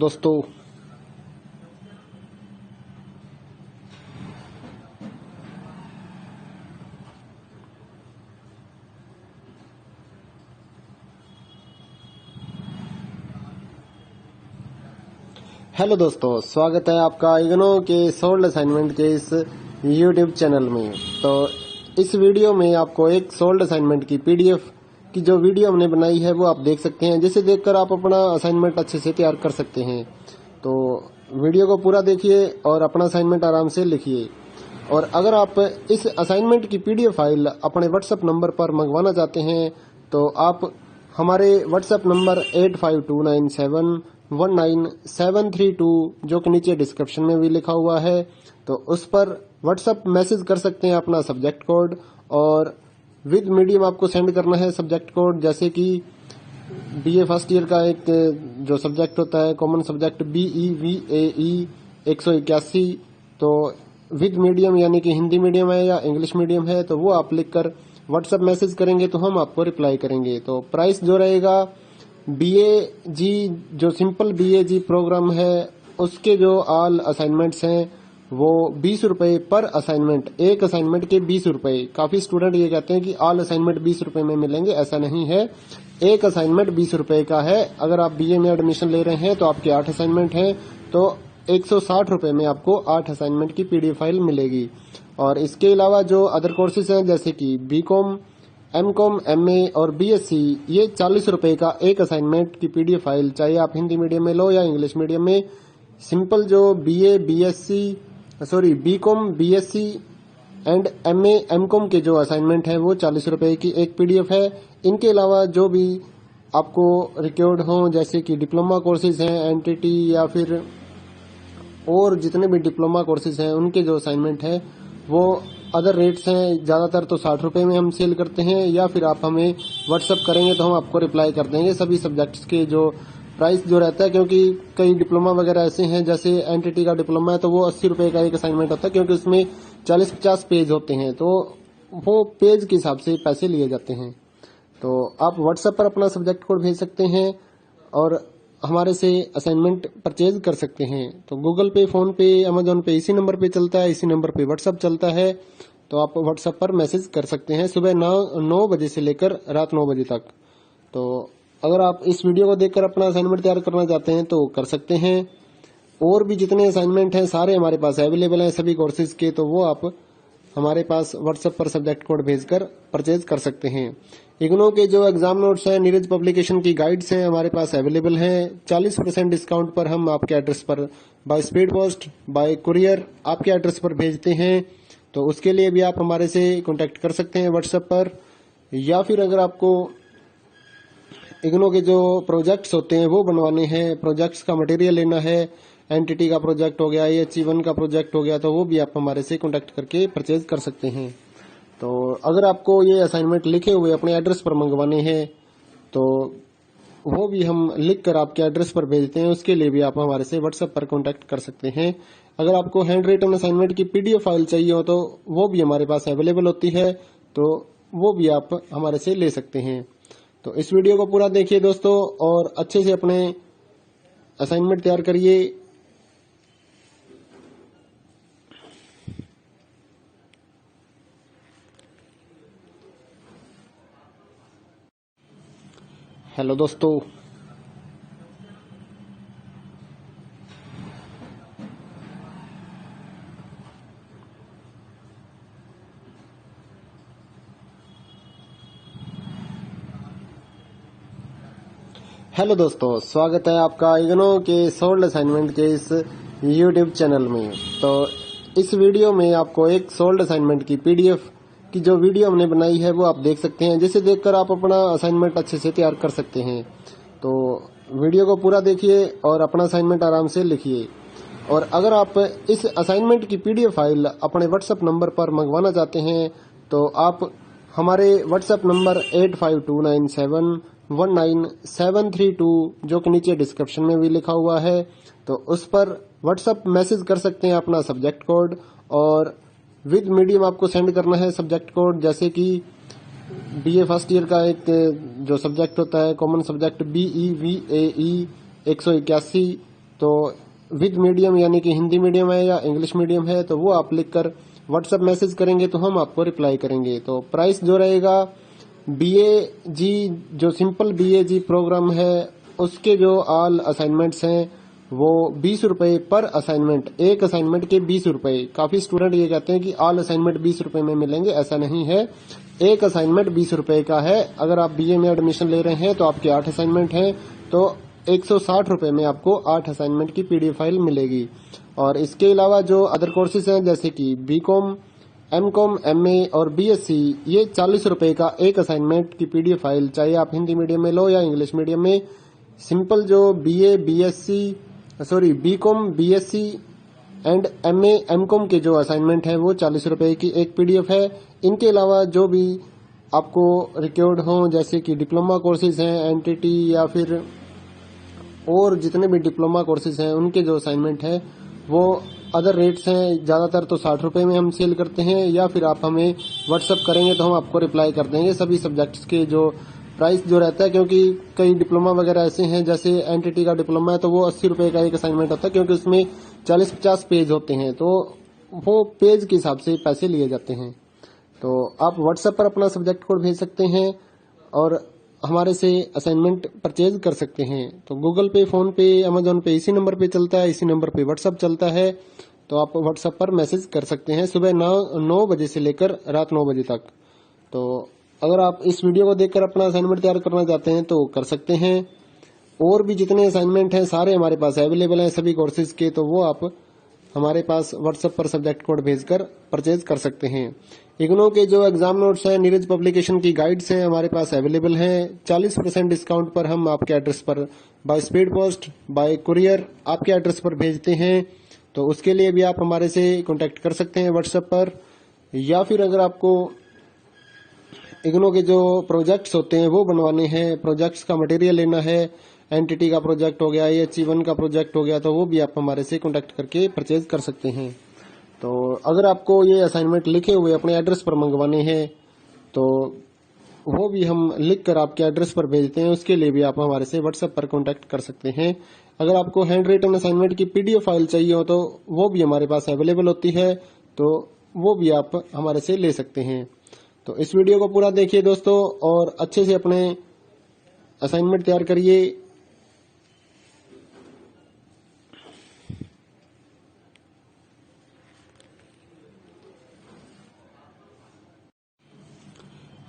A: दोस्तों, स्वागत है आपका इग्नो के सोल्ड असाइनमेंट के इस YouTube चैनल में। तो इस वीडियो में आपको एक सोल्ड असाइनमेंट की PDF की जो वीडियो हमने बनाई है वो आप देख सकते हैं, जिसे देखकर आप अपना असाइनमेंट अच्छे से तैयार कर सकते हैं। तो वीडियो को पूरा देखिए और अपना असाइनमेंट आराम से लिखिए। और अगर आप इस असाइनमेंट की PDF फाइल अपने व्हाट्सएप नंबर पर मंगवाना चाहते हैं तो आप हमारे व्हाट्सएप नंबर 8529719732 जो कि नीचे डिस्क्रिप्शन में भी लिखा हुआ है, तो उस पर व्हाट्सएप मैसेज कर सकते हैं अपना सब्जेक्ट कोड। और विद मीडियम आपको सेंड करना है सब्जेक्ट कोड, जैसे कि BA फर्स्ट ईयर का एक जो सब्जेक्ट होता है कॉमन सब्जेक्ट BEVAE 181, तो विद मीडियम यानी कि हिंदी मीडियम है या इंग्लिश मीडियम है तो वो आप लिखकर व्हाट्सएप मैसेज करेंगे तो हम आपको रिप्लाई करेंगे। तो प्राइस जो रहेगा BAG जो सिंपल BAG प्रोग्राम है उसके जो ऑल असाइनमेंट्स हैं वो 20 रुपए पर असाइनमेंट, एक असाइनमेंट के 20 रुपए। काफी स्टूडेंट ये कहते हैं कि ऑल असाइनमेंट 20 रुपए में मिलेंगे, ऐसा नहीं है। एक असाइनमेंट 20 रुपए का है। अगर आप BA में एडमिशन ले रहे हैं तो आपके 8 असाइनमेंट हैं तो 160 रुपए में आपको 8 असाइनमेंट की PDF फाइल मिलेगी। और इसके अलावा जो अदर कोर्सेज हैं जैसे कि BCom, MCom, MA और BSc, ये 40 रुपए का एक असाइनमेंट की PDF फाइल, चाहे आप हिंदी मीडियम में लो या इंग्लिश मीडियम में। सिंपल जो BCom, BSc and MA, MCom के जो असाइनमेंट है वो 40 रुपए की एक PDF है। इनके अलावा जो भी आपको रिक्वायर्ड हो जैसे कि डिप्लोमा कोर्सेज हैं, NTT या फिर और जितने भी डिप्लोमा कोर्सेज हैं उनके जो असाइनमेंट है वो अदर रेट्स हैं। ज्यादातर तो 60 रुपए में हम सेल करते हैं, या फिर आप हमें व्हाट्सएप करेंगे तो हम आपको रिप्लाई कर देंगे सभी सब्जेक्ट्स के जो प्राइस जो रहता है। क्योंकि कई डिप्लोमा वगैरह ऐसे हैं, जैसे NTT का डिप्लोमा है तो वो 80 रुपए का एक असाइनमेंट होता है, क्योंकि उसमें 40-50 पेज होते हैं तो वो पेज के हिसाब से पैसे लिए जाते हैं। तो आप व्हाट्सएप पर अपना सब्जेक्ट कोड भेज सकते हैं और हमारे से असाइनमेंट परचेज कर सकते हैं। तो गूगल पे, फोन पे, अमेजोन पे इसी नंबर पे चलता है, इसी नंबर पे व्हाट्सएप चलता है। तो आप व्हाट्सएप पर मैसेज कर सकते हैं सुबह 9 बजे से लेकर रात 9 बजे तक। तो अगर आप इस वीडियो को देखकर अपना असाइनमेंट तैयार करना चाहते हैं तो कर सकते हैं। और भी जितने असाइनमेंट हैं सारे हमारे पास अवेलेबल हैं सभी कोर्सेज के, तो वो आप हमारे पास व्हाट्सएप पर सब्जेक्ट कोड भेजकर परचेज कर सकते हैं। इग्नो के जो एग्जाम नोट्स हैं, नीरज पब्लिकेशन की गाइड्स हैं हमारे पास अवेलेबल हैं। 40% डिस्काउंट पर हम आपके एड्रेस पर by speed post, bye courier आपके एड्रेस पर भेजते हैं। तो उसके लिए भी आप हमारे से कांटेक्ट कर सकते हैं व्हाट्सएप पर। या फिर अगर आपको इग्नो के जो प्रोजेक्ट्स होते हैं वो बनवाने हैं, प्रोजेक्ट्स का मटेरियल लेना है, एनटीटी का प्रोजेक्ट हो गया, AHE1 का प्रोजेक्ट हो गया, तो वो भी आप हमारे से कांटेक्ट करके परचेज कर सकते हैं। तो अगर आपको ये असाइनमेंट लिखे हुए अपने एड्रेस पर मंगवाने हैं तो वो भी हम लिख कर आपके एड्रेस पर भेजते हैं। उसके लिए भी आप हमारे से व्हाट्सएप पर कांटेक्ट कर सकते हैं। अगर आपको हैंड रिटन असाइनमेंट की पीडीएफ फाइल चाहिए हो तो वो भी हमारे पास अवेलेबल होती है, तो वो भी आप हमारे से ले सकते हैं। तो इस वीडियो को पूरा देखिए दोस्तों और अच्छे से अपने असाइनमेंट तैयार करिए। हेलो दोस्तों, स्वागत है आपका इग्नो के सोल्ड असाइनमेंट के इस यूट्यूब चैनल में। तो इस वीडियो में आपको एक सोल्ड असाइनमेंट की पीडीएफ की जो वीडियो हमने बनाई है वो आप देख सकते हैं, जिसे देखकर आप अपना असाइनमेंट अच्छे से तैयार कर सकते हैं। तो वीडियो को पूरा देखिए और अपना असाइनमेंट आराम से लिखिए। और अगर आप इस असाइनमेंट की पीडीएफ फाइल अपने व्हाट्सएप नंबर पर मंगवाना चाहते हैं तो आप हमारे व्हाट्सएप नंबर 8529719732 जो कि नीचे डिस्क्रिप्शन में भी लिखा हुआ है, तो उस पर व्हाट्सएप मैसेज कर सकते हैं अपना सब्जेक्ट कोड, और विद मीडियम आपको सेंड करना है सब्जेक्ट कोड। जैसे कि बीए फर्स्ट ईयर का एक जो सब्जेक्ट होता है कॉमन सब्जेक्ट BEVAE 181, तो विद मीडियम यानी कि हिंदी मीडियम है या इंग्लिश मीडियम है तो वो आप लिखकर व्हाट्सएप मैसेज करेंगे तो हम आपको रिप्लाई करेंगे। तो प्राइस जो रहेगा BAG जो सिंपल BAG प्रोग्राम है उसके जो ऑल असाइनमेंट्स हैं वो 20 रुपए पर असाइनमेंट, एक असाइनमेंट के 20 रुपए। काफी स्टूडेंट ये कहते हैं कि ऑल असाइनमेंट 20 रुपए में मिलेंगे, ऐसा नहीं है। एक असाइनमेंट 20 रुपए का है। अगर आप BA में एडमिशन ले रहे हैं तो आपके 8 असाइनमेंट हैं तो 160 रुपए में आपको 8 असाइनमेंट की पीडीएफ फाइल मिलेगी। और इसके अलावा जो अदर कोर्सेज हैं जैसे कि BCom, MCom, MA और BSc, ये 40 रुपए का एक असाइनमेंट की पीडीएफ फाइल, चाहे आप हिंदी मीडियम में लो या इंग्लिश मीडियम में। सिंपल जो BCom, BSc and MA, MCom के जो असाइनमेंट है वो 40 रुपए की एक पीडीएफ है। इनके अलावा जो भी आपको रिक्वायर्ड हो जैसे कि डिप्लोमा कोर्सेज हैं NTT या फिर और जितने भी डिप्लोमा कोर्सेज हैं उनके जो असाइनमेंट है वो अदर रेट्स हैं। ज्यादातर तो 60 रुपए में हम सेल करते हैं, या फिर आप हमें व्हाट्सअप करेंगे तो हम आपको रिप्लाई कर देंगे सभी सब्जेक्ट्स के जो प्राइस जो रहता है। क्योंकि कई डिप्लोमा वगैरह ऐसे हैं जैसे NTT का डिप्लोमा है तो वो 80 रुपए का एक असाइनमेंट होता है, क्योंकि उसमें 40-50 पेज होते हैं तो वो पेज के हिसाब से पैसे लिए जाते हैं। तो आप व्हाट्सएप पर अपना सब्जेक्ट कोड भेज सकते हैं और हमारे से असाइनमेंट परचेज कर सकते हैं। तो गूगल पे, फोन पे, अमेजोन पे इसी नंबर पे चलता है, इसी नंबर पे व्हाट्सएप चलता है। तो आप व्हाट्सएप पर मैसेज कर सकते हैं सुबह 9 बजे से लेकर रात 9 बजे तक। तो अगर आप इस वीडियो को देखकर अपना असाइनमेंट तैयार करना चाहते हैं तो कर सकते हैं। और भी जितने असाइनमेंट हैं सारे हमारे पास अवेलेबल हैं सभी कोर्सेज के, तो वो आप हमारे पास व्हाट्सएप पर सब्जेक्ट कोड भेजकर परचेज कर सकते हैं। इग्नो के जो एग्जाम नोट्स हैं, नीरज पब्लिकेशन की गाइड्स हैं हमारे पास अवेलेबल हैं। 40% डिस्काउंट पर हम आपके एड्रेस पर by speed post, bye courier आपके एड्रेस पर भेजते हैं। तो उसके लिए भी आप हमारे से कांटेक्ट कर सकते हैं व्हाट्सएप पर। या फिर अगर आपको इग्नो के जो प्रोजेक्ट्स होते हैं वो बनवाने हैं, प्रोजेक्ट्स का मटेरियल लेना है, NTT का प्रोजेक्ट हो गया, HE1 का प्रोजेक्ट हो गया, तो वो भी आप हमारे से कांटेक्ट करके परचेज कर सकते हैं। तो अगर आपको ये असाइनमेंट लिखे हुए अपने एड्रेस पर मंगवाने हैं तो वो भी हम लिख कर आपके एड्रेस पर भेजते हैं। उसके लिए भी आप हमारे से व्हाट्सएप पर कांटेक्ट कर सकते हैं। अगर आपको हैंड रिटन असाइनमेंट की पीडीएफ फाइल चाहिए हो तो वो भी हमारे पास अवेलेबल होती है, तो वो भी आप हमारे से ले सकते हैं। तो इस वीडियो को पूरा देखिए दोस्तों और अच्छे से अपने असाइनमेंट तैयार करिए।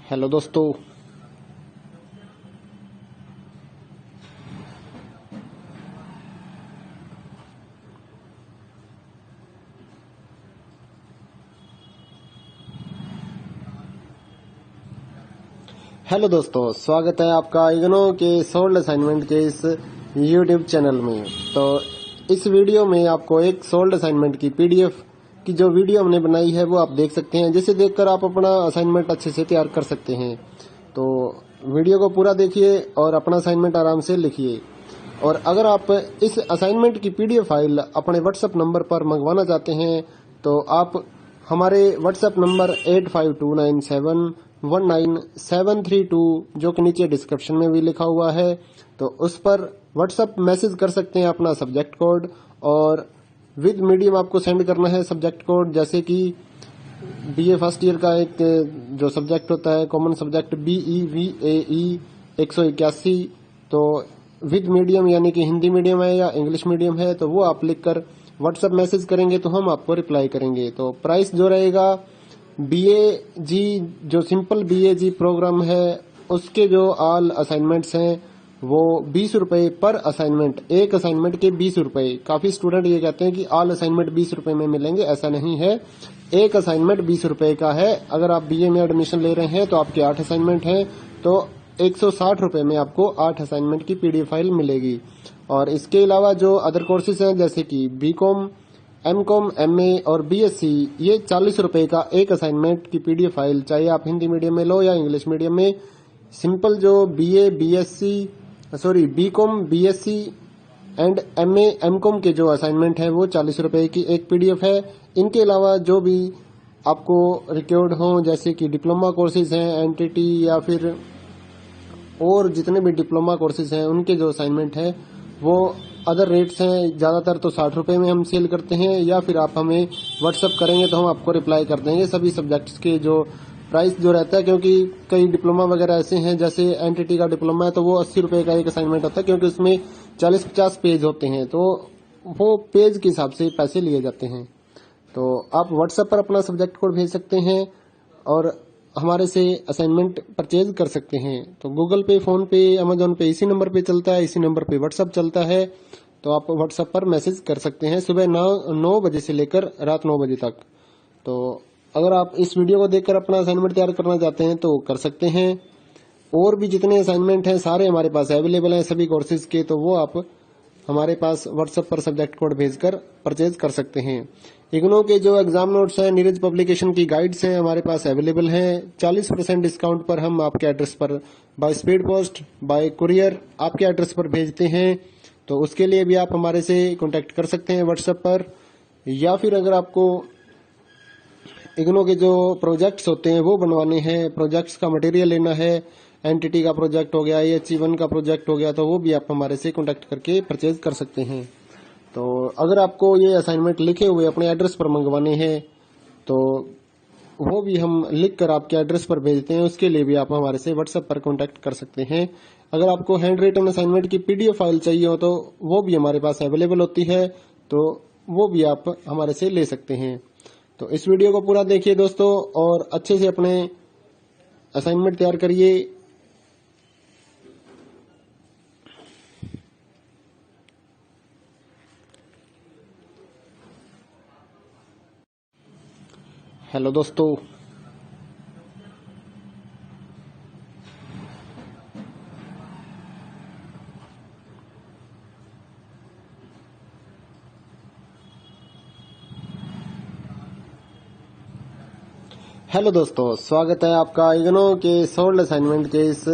A: हेलो दोस्तों, स्वागत है आपका इग्नो के सोल्ड असाइनमेंट के इस यूट्यूब चैनल में। तो इस वीडियो में आपको एक सोल्ड असाइनमेंट की पीडीएफ की जो वीडियो हमने बनाई है वो आप देख सकते हैं, जिसे देखकर आप अपना असाइनमेंट अच्छे से तैयार कर सकते हैं। तो वीडियो को पूरा देखिए और अपना असाइनमेंट आराम से लिखिए। और अगर आप इस असाइनमेंट की पीडीएफ फाइल अपने व्हाट्सएप नंबर पर मंगवाना चाहते हैं तो आप हमारे व्हाट्सएप नंबर 8529719732 जो कि नीचे डिस्क्रिप्शन में भी लिखा हुआ है, तो उस पर व्हाट्सएप मैसेज कर सकते हैं अपना सब्जेक्ट कोड, और विद मीडियम आपको सेंड करना है सब्जेक्ट कोड। जैसे कि बीए फर्स्ट ईयर का एक जो सब्जेक्ट होता है कॉमन सब्जेक्ट BEVAE 181, तो विद मीडियम यानी कि हिंदी मीडियम है या इंग्लिश मीडियम है, तो वो आप लिखकर व्हाट्सएप मैसेज करेंगे तो हम आपको रिप्लाई करेंगे। तो प्राइस जो रहेगा BAG जो सिंपल BAG प्रोग्राम है उसके जो ऑल असाइनमेंट्स हैं वो 20 रुपए पर असाइनमेंट, एक असाइनमेंट के 20 रुपए। काफी स्टूडेंट ये कहते हैं कि ऑल असाइनमेंट 20 रुपए में मिलेंगे, ऐसा नहीं है। एक असाइनमेंट 20 रुपए का है। अगर आप BA में एडमिशन ले रहे हैं तो आपके 8 असाइनमेंट हैं, तो 160 रुपए में आपको 8 असाइनमेंट की पीडीएफ फाइल मिलेगी। और इसके अलावा जो अदर कोर्सेज हैं जैसे कि BCom, MCom, MA और BSc, ये 40 रुपए का एक असाइनमेंट की पीडीएफ फाइल, चाहे आप हिंदी मीडियम में लो या इंग्लिश मीडियम में। सिंपल जो BCom, BSc and MA, MCom के जो असाइनमेंट है वो 40 रुपए की एक पीडीएफ है। इनके अलावा जो भी आपको रिक्वायर्ड हो जैसे कि डिप्लोमा कोर्सेज हैं, एनटीटी या फिर और जितने भी डिप्लोमा कोर्सेज हैं उनके जो असाइनमेंट है वो अदर रेट्स हैं। ज्यादातर तो 60 रुपए में हम सेल करते हैं, या फिर आप हमें व्हाट्सअप करेंगे तो हम आपको रिप्लाई कर देंगे सभी सब्जेक्ट्स के जो प्राइस जो रहता है। क्योंकि कई डिप्लोमा वगैरह ऐसे हैं, जैसे एनटीटी का डिप्लोमा है तो वो 80 रुपए का एक असाइनमेंट होता है, क्योंकि उसमें 40-50 पेज होते हैं, तो वो पेज के हिसाब से पैसे लिए जाते हैं। तो आप व्हाट्सएप पर अपना सब्जेक्ट कोड भेज सकते हैं और हमारे से असाइनमेंट परचेज कर सकते हैं। तो गूगल पे, फोन पे, अमेजोन पे इसी नंबर पे चलता है, इसी नंबर पे व्हाट्सएप चलता है। तो आप व्हाट्सएप पर मैसेज कर सकते हैं सुबह 9 बजे से लेकर रात 9 बजे तक। तो अगर आप इस वीडियो को देखकर अपना असाइनमेंट तैयार करना चाहते हैं तो कर सकते हैं। और भी जितने असाइनमेंट हैं सारे हमारे पास अवेलेबल हैं सभी कोर्सेज के, तो वो आप हमारे पास व्हाट्सएप पर सब्जेक्ट कोड भेजकर परचेज कर सकते हैं। इग्नो के जो एग्जाम नोट्स हैं, नीरज पब्लिकेशन की गाइड्स हैं हमारे पास अवेलेबल हैं। 40% डिस्काउंट पर हम आपके एड्रेस पर by speed post, bye courier आपके एड्रेस पर भेजते हैं। तो उसके लिए भी आप हमारे से कांटेक्ट कर सकते हैं व्हाट्सएप पर। या फिर अगर आपको इग्नो के जो प्रोजेक्ट्स होते हैं वो बनवाने हैं, प्रोजेक्ट्स का मटेरियल लेना है, एनटीटी का प्रोजेक्ट हो गया, AHE1 का प्रोजेक्ट हो गया, तो वो भी आप हमारे से कांटेक्ट करके परचेज कर सकते हैं। तो अगर आपको ये असाइनमेंट लिखे हुए अपने एड्रेस पर मंगवाने हैं तो वो भी हम लिख कर आपके एड्रेस पर भेजते हैं, उसके लिए भी आप हमारे से व्हाट्सएप पर कांटेक्ट कर सकते हैं। अगर आपको हैंड रिटन असाइनमेंट की पीडीएफ फाइल चाहिए हो तो वो भी हमारे पास अवेलेबल होती है, तो वो भी आप हमारे से ले सकते हैं। तो इस वीडियो को पूरा देखिए दोस्तों और अच्छे से अपने असाइनमेंट तैयार करिए। हेलो दोस्तों, स्वागत है आपका इग्नो के सोल्ड असाइनमेंट के इस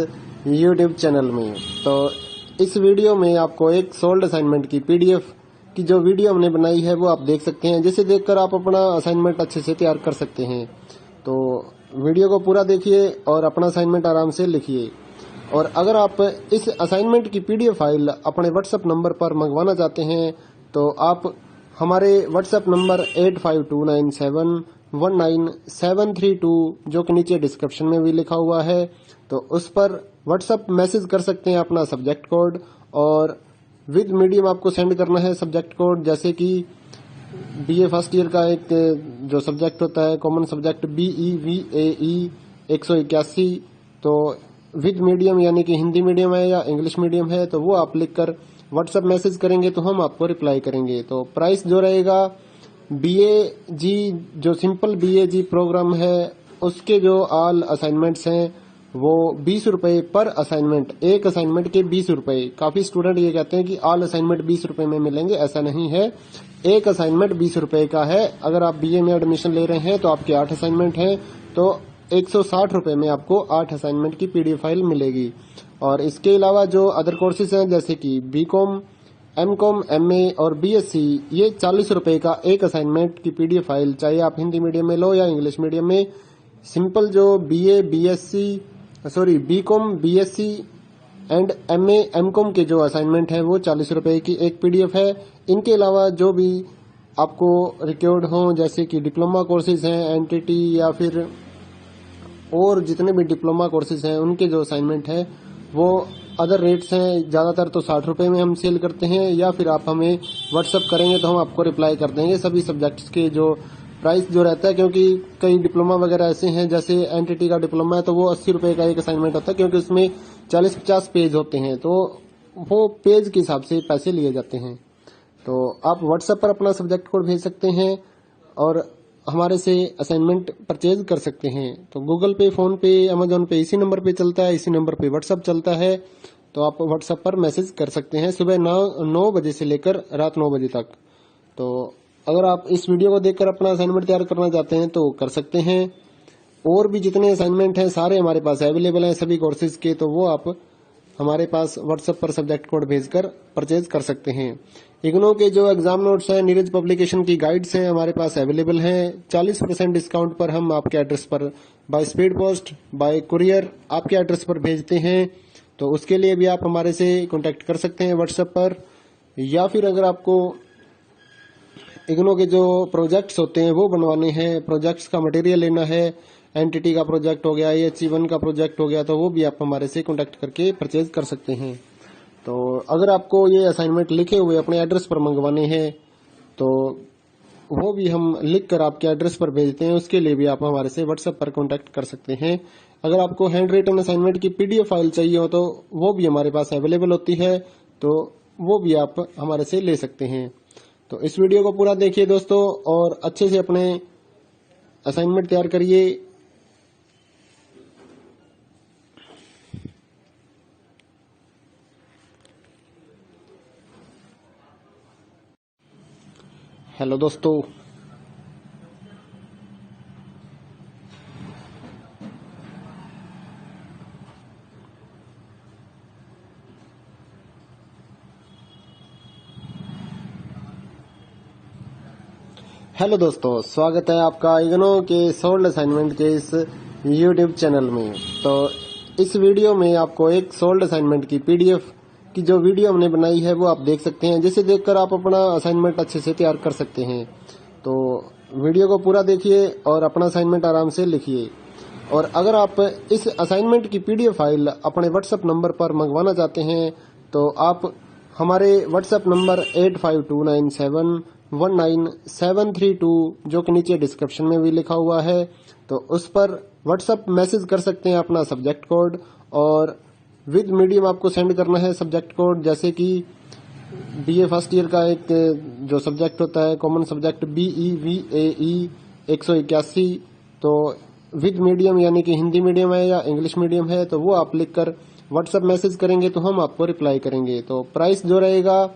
A: यूट्यूब चैनल में। तो इस वीडियो में आपको एक सोल्ड असाइनमेंट की पीडीएफ की जो वीडियो हमने बनाई है वो आप देख सकते हैं, जिसे देखकर आप अपना असाइनमेंट अच्छे से तैयार कर सकते हैं। तो वीडियो को पूरा देखिए और अपना असाइनमेंट आराम से लिखिए। और अगर आप इस असाइनमेंट की पीडीएफ फाइल अपने व्हाट्सएप नंबर पर मंगवाना चाहते हैं तो आप हमारे व्हाट्सएप नंबर 8529719732 जो कि नीचे डिस्क्रिप्शन में भी लिखा हुआ है, तो उस पर व्हाट्सएप मैसेज कर सकते हैं अपना सब्जेक्ट कोड, और विद मीडियम आपको सेंड करना है सब्जेक्ट कोड। जैसे कि BA फर्स्ट ईयर का एक जो सब्जेक्ट होता है कॉमन सब्जेक्ट BEVAE 181, तो विद मीडियम यानी कि हिंदी मीडियम है या इंग्लिश मीडियम है, तो वो आप लिखकर व्हाट्सएप मैसेज करेंगे तो हम आपको रिप्लाई करेंगे। तो प्राइस जो रहेगा BAG जो सिंपल BAG प्रोग्राम है उसके जो ऑल असाइनमेंट्स हैं वो 20 रुपए पर असाइनमेंट, एक असाइनमेंट के 20 रुपए। काफी स्टूडेंट ये कहते हैं कि ऑल असाइनमेंट 20 रुपए में मिलेंगे, ऐसा नहीं है। एक असाइनमेंट 20 रुपए का है। अगर आप बीए में एडमिशन ले रहे हैं तो आपके 8 असाइनमेंट हैं, तो 160 रुपए में आपको 8 असाइनमेंट की पीडीएफ फाइल मिलेगी। और इसके अलावा जो अदर कोर्सेज हैं जैसे कि बीकॉम, एमकॉम, एमए और बीएससी, ये 40 रुपए का एक असाइनमेंट की पीडीएफ फाइल, चाहे आप हिंदी मीडियम में लो या इंग्लिश मीडियम में। सिंपल जो BCom, BSc and MA, MCom के जो असाइनमेंट है वो 40 रुपए की एक पीडीएफ है। इनके अलावा जो भी आपको रिक्वायर्ड हो जैसे कि डिप्लोमा कोर्सेज हैं, एनटीटी या फिर और जितने भी डिप्लोमा कोर्सेज हैं उनके जो असाइनमेंट है वो अदर रेट्स हैं। ज़्यादातर तो 60 रुपए में हम सेल करते हैं, या फिर आप हमें व्हाट्सअप करेंगे तो हम आपको रिप्लाई कर देंगे सभी सब्जेक्ट्स के जो प्राइस जो रहता है। क्योंकि कई डिप्लोमा वगैरह ऐसे हैं, जैसे एनटीटी का डिप्लोमा है तो वो 80 रुपए का एक असाइनमेंट होता है, क्योंकि उसमें 40-50 पेज होते हैं, तो वो पेज के हिसाब से पैसे लिए जाते हैं। तो आप व्हाट्सएप पर अपना सब्जेक्ट कोड भेज सकते हैं और हमारे से असाइनमेंट परचेज कर सकते हैं। तो गूगल पे, फोन पे, अमेजोन पे इसी नंबर पे चलता है, इसी नंबर पे व्हाट्सएप चलता है। तो आप व्हाट्सएप पर मैसेज कर सकते हैं सुबह 9 बजे से लेकर रात 9 बजे तक। तो अगर आप इस वीडियो को देखकर अपना असाइनमेंट तैयार करना चाहते हैं तो कर सकते हैं। और भी जितने असाइनमेंट हैं सारे हमारे पास अवेलेबल हैं सभी कोर्सेज के, तो वो आप हमारे पास व्हाट्सएप पर सब्जेक्ट कोड भेजकर परचेज कर सकते हैं। इग्नो के जो एग्जाम नोट्स हैं, नीरज पब्लिकेशन की गाइड्स हैं हमारे पास अवेलेबल हैं। 40% डिस्काउंट पर हम आपके एड्रेस पर by speed post, bye courier आपके एड्रेस पर भेजते हैं। तो उसके लिए भी आप हमारे से कांटेक्ट कर सकते हैं व्हाट्सएप पर। या फिर अगर आपको इग्नो के जो प्रोजेक्ट्स होते हैं वो बनवाने हैं, प्रोजेक्ट्स का मटेरियल लेना है, एनटीटी का प्रोजेक्ट हो गया, EHC1 का प्रोजेक्ट हो गया, तो वो भी आप हमारे से कांटेक्ट करके परचेज कर सकते हैं। तो अगर आपको ये असाइनमेंट लिखे हुए अपने एड्रेस पर मंगवाने हैं तो वो भी हम लिख कर आपके एड्रेस पर भेजते हैं। उसके लिए भी आप हमारे से व्हाट्सएप पर कांटेक्ट कर सकते हैं। अगर आपको हैंड रिटन असाइनमेंट की पीडीएफ फाइल चाहिए हो तो वो भी हमारे पास अवेलेबल होती है, तो वो भी आप हमारे से ले सकते हैं। तो इस वीडियो को पूरा देखिए दोस्तों और अच्छे से अपने असाइनमेंट तैयार करिए। हेलो दोस्तों, स्वागत है आपका इग्नो के सोल्ड असाइनमेंट के इस यूट्यूब चैनल में। तो इस वीडियो में आपको एक सोल्ड असाइनमेंट की पीडीएफ की जो वीडियो हमने बनाई है वो आप देख सकते हैं, जिसे देखकर आप अपना असाइनमेंट अच्छे से तैयार कर सकते हैं। तो वीडियो को पूरा देखिए और अपना असाइनमेंट आराम से लिखिए। और अगर आप इस असाइनमेंट की पीडीएफ फाइल अपने व्हाट्सएप नंबर पर मंगवाना चाहते हैं तो आप हमारे व्हाट्सएप नंबर 8529719732 जो कि नीचे डिस्क्रिप्शन में भी लिखा हुआ है, तो उस पर व्हाट्सएप मैसेज कर सकते हैं अपना सब्जेक्ट कोड, और विद मीडियम आपको सेंड करना है सब्जेक्ट कोड। जैसे कि बीए फर्स्ट ईयर का एक जो सब्जेक्ट होता है कॉमन सब्जेक्ट BEVAE 181, तो विद मीडियम यानी कि हिंदी मीडियम है या इंग्लिश मीडियम है, तो वो आप लिखकर व्हाट्सएप मैसेज करेंगे तो हम आपको रिप्लाई करेंगे। तो प्राइस जो रहेगा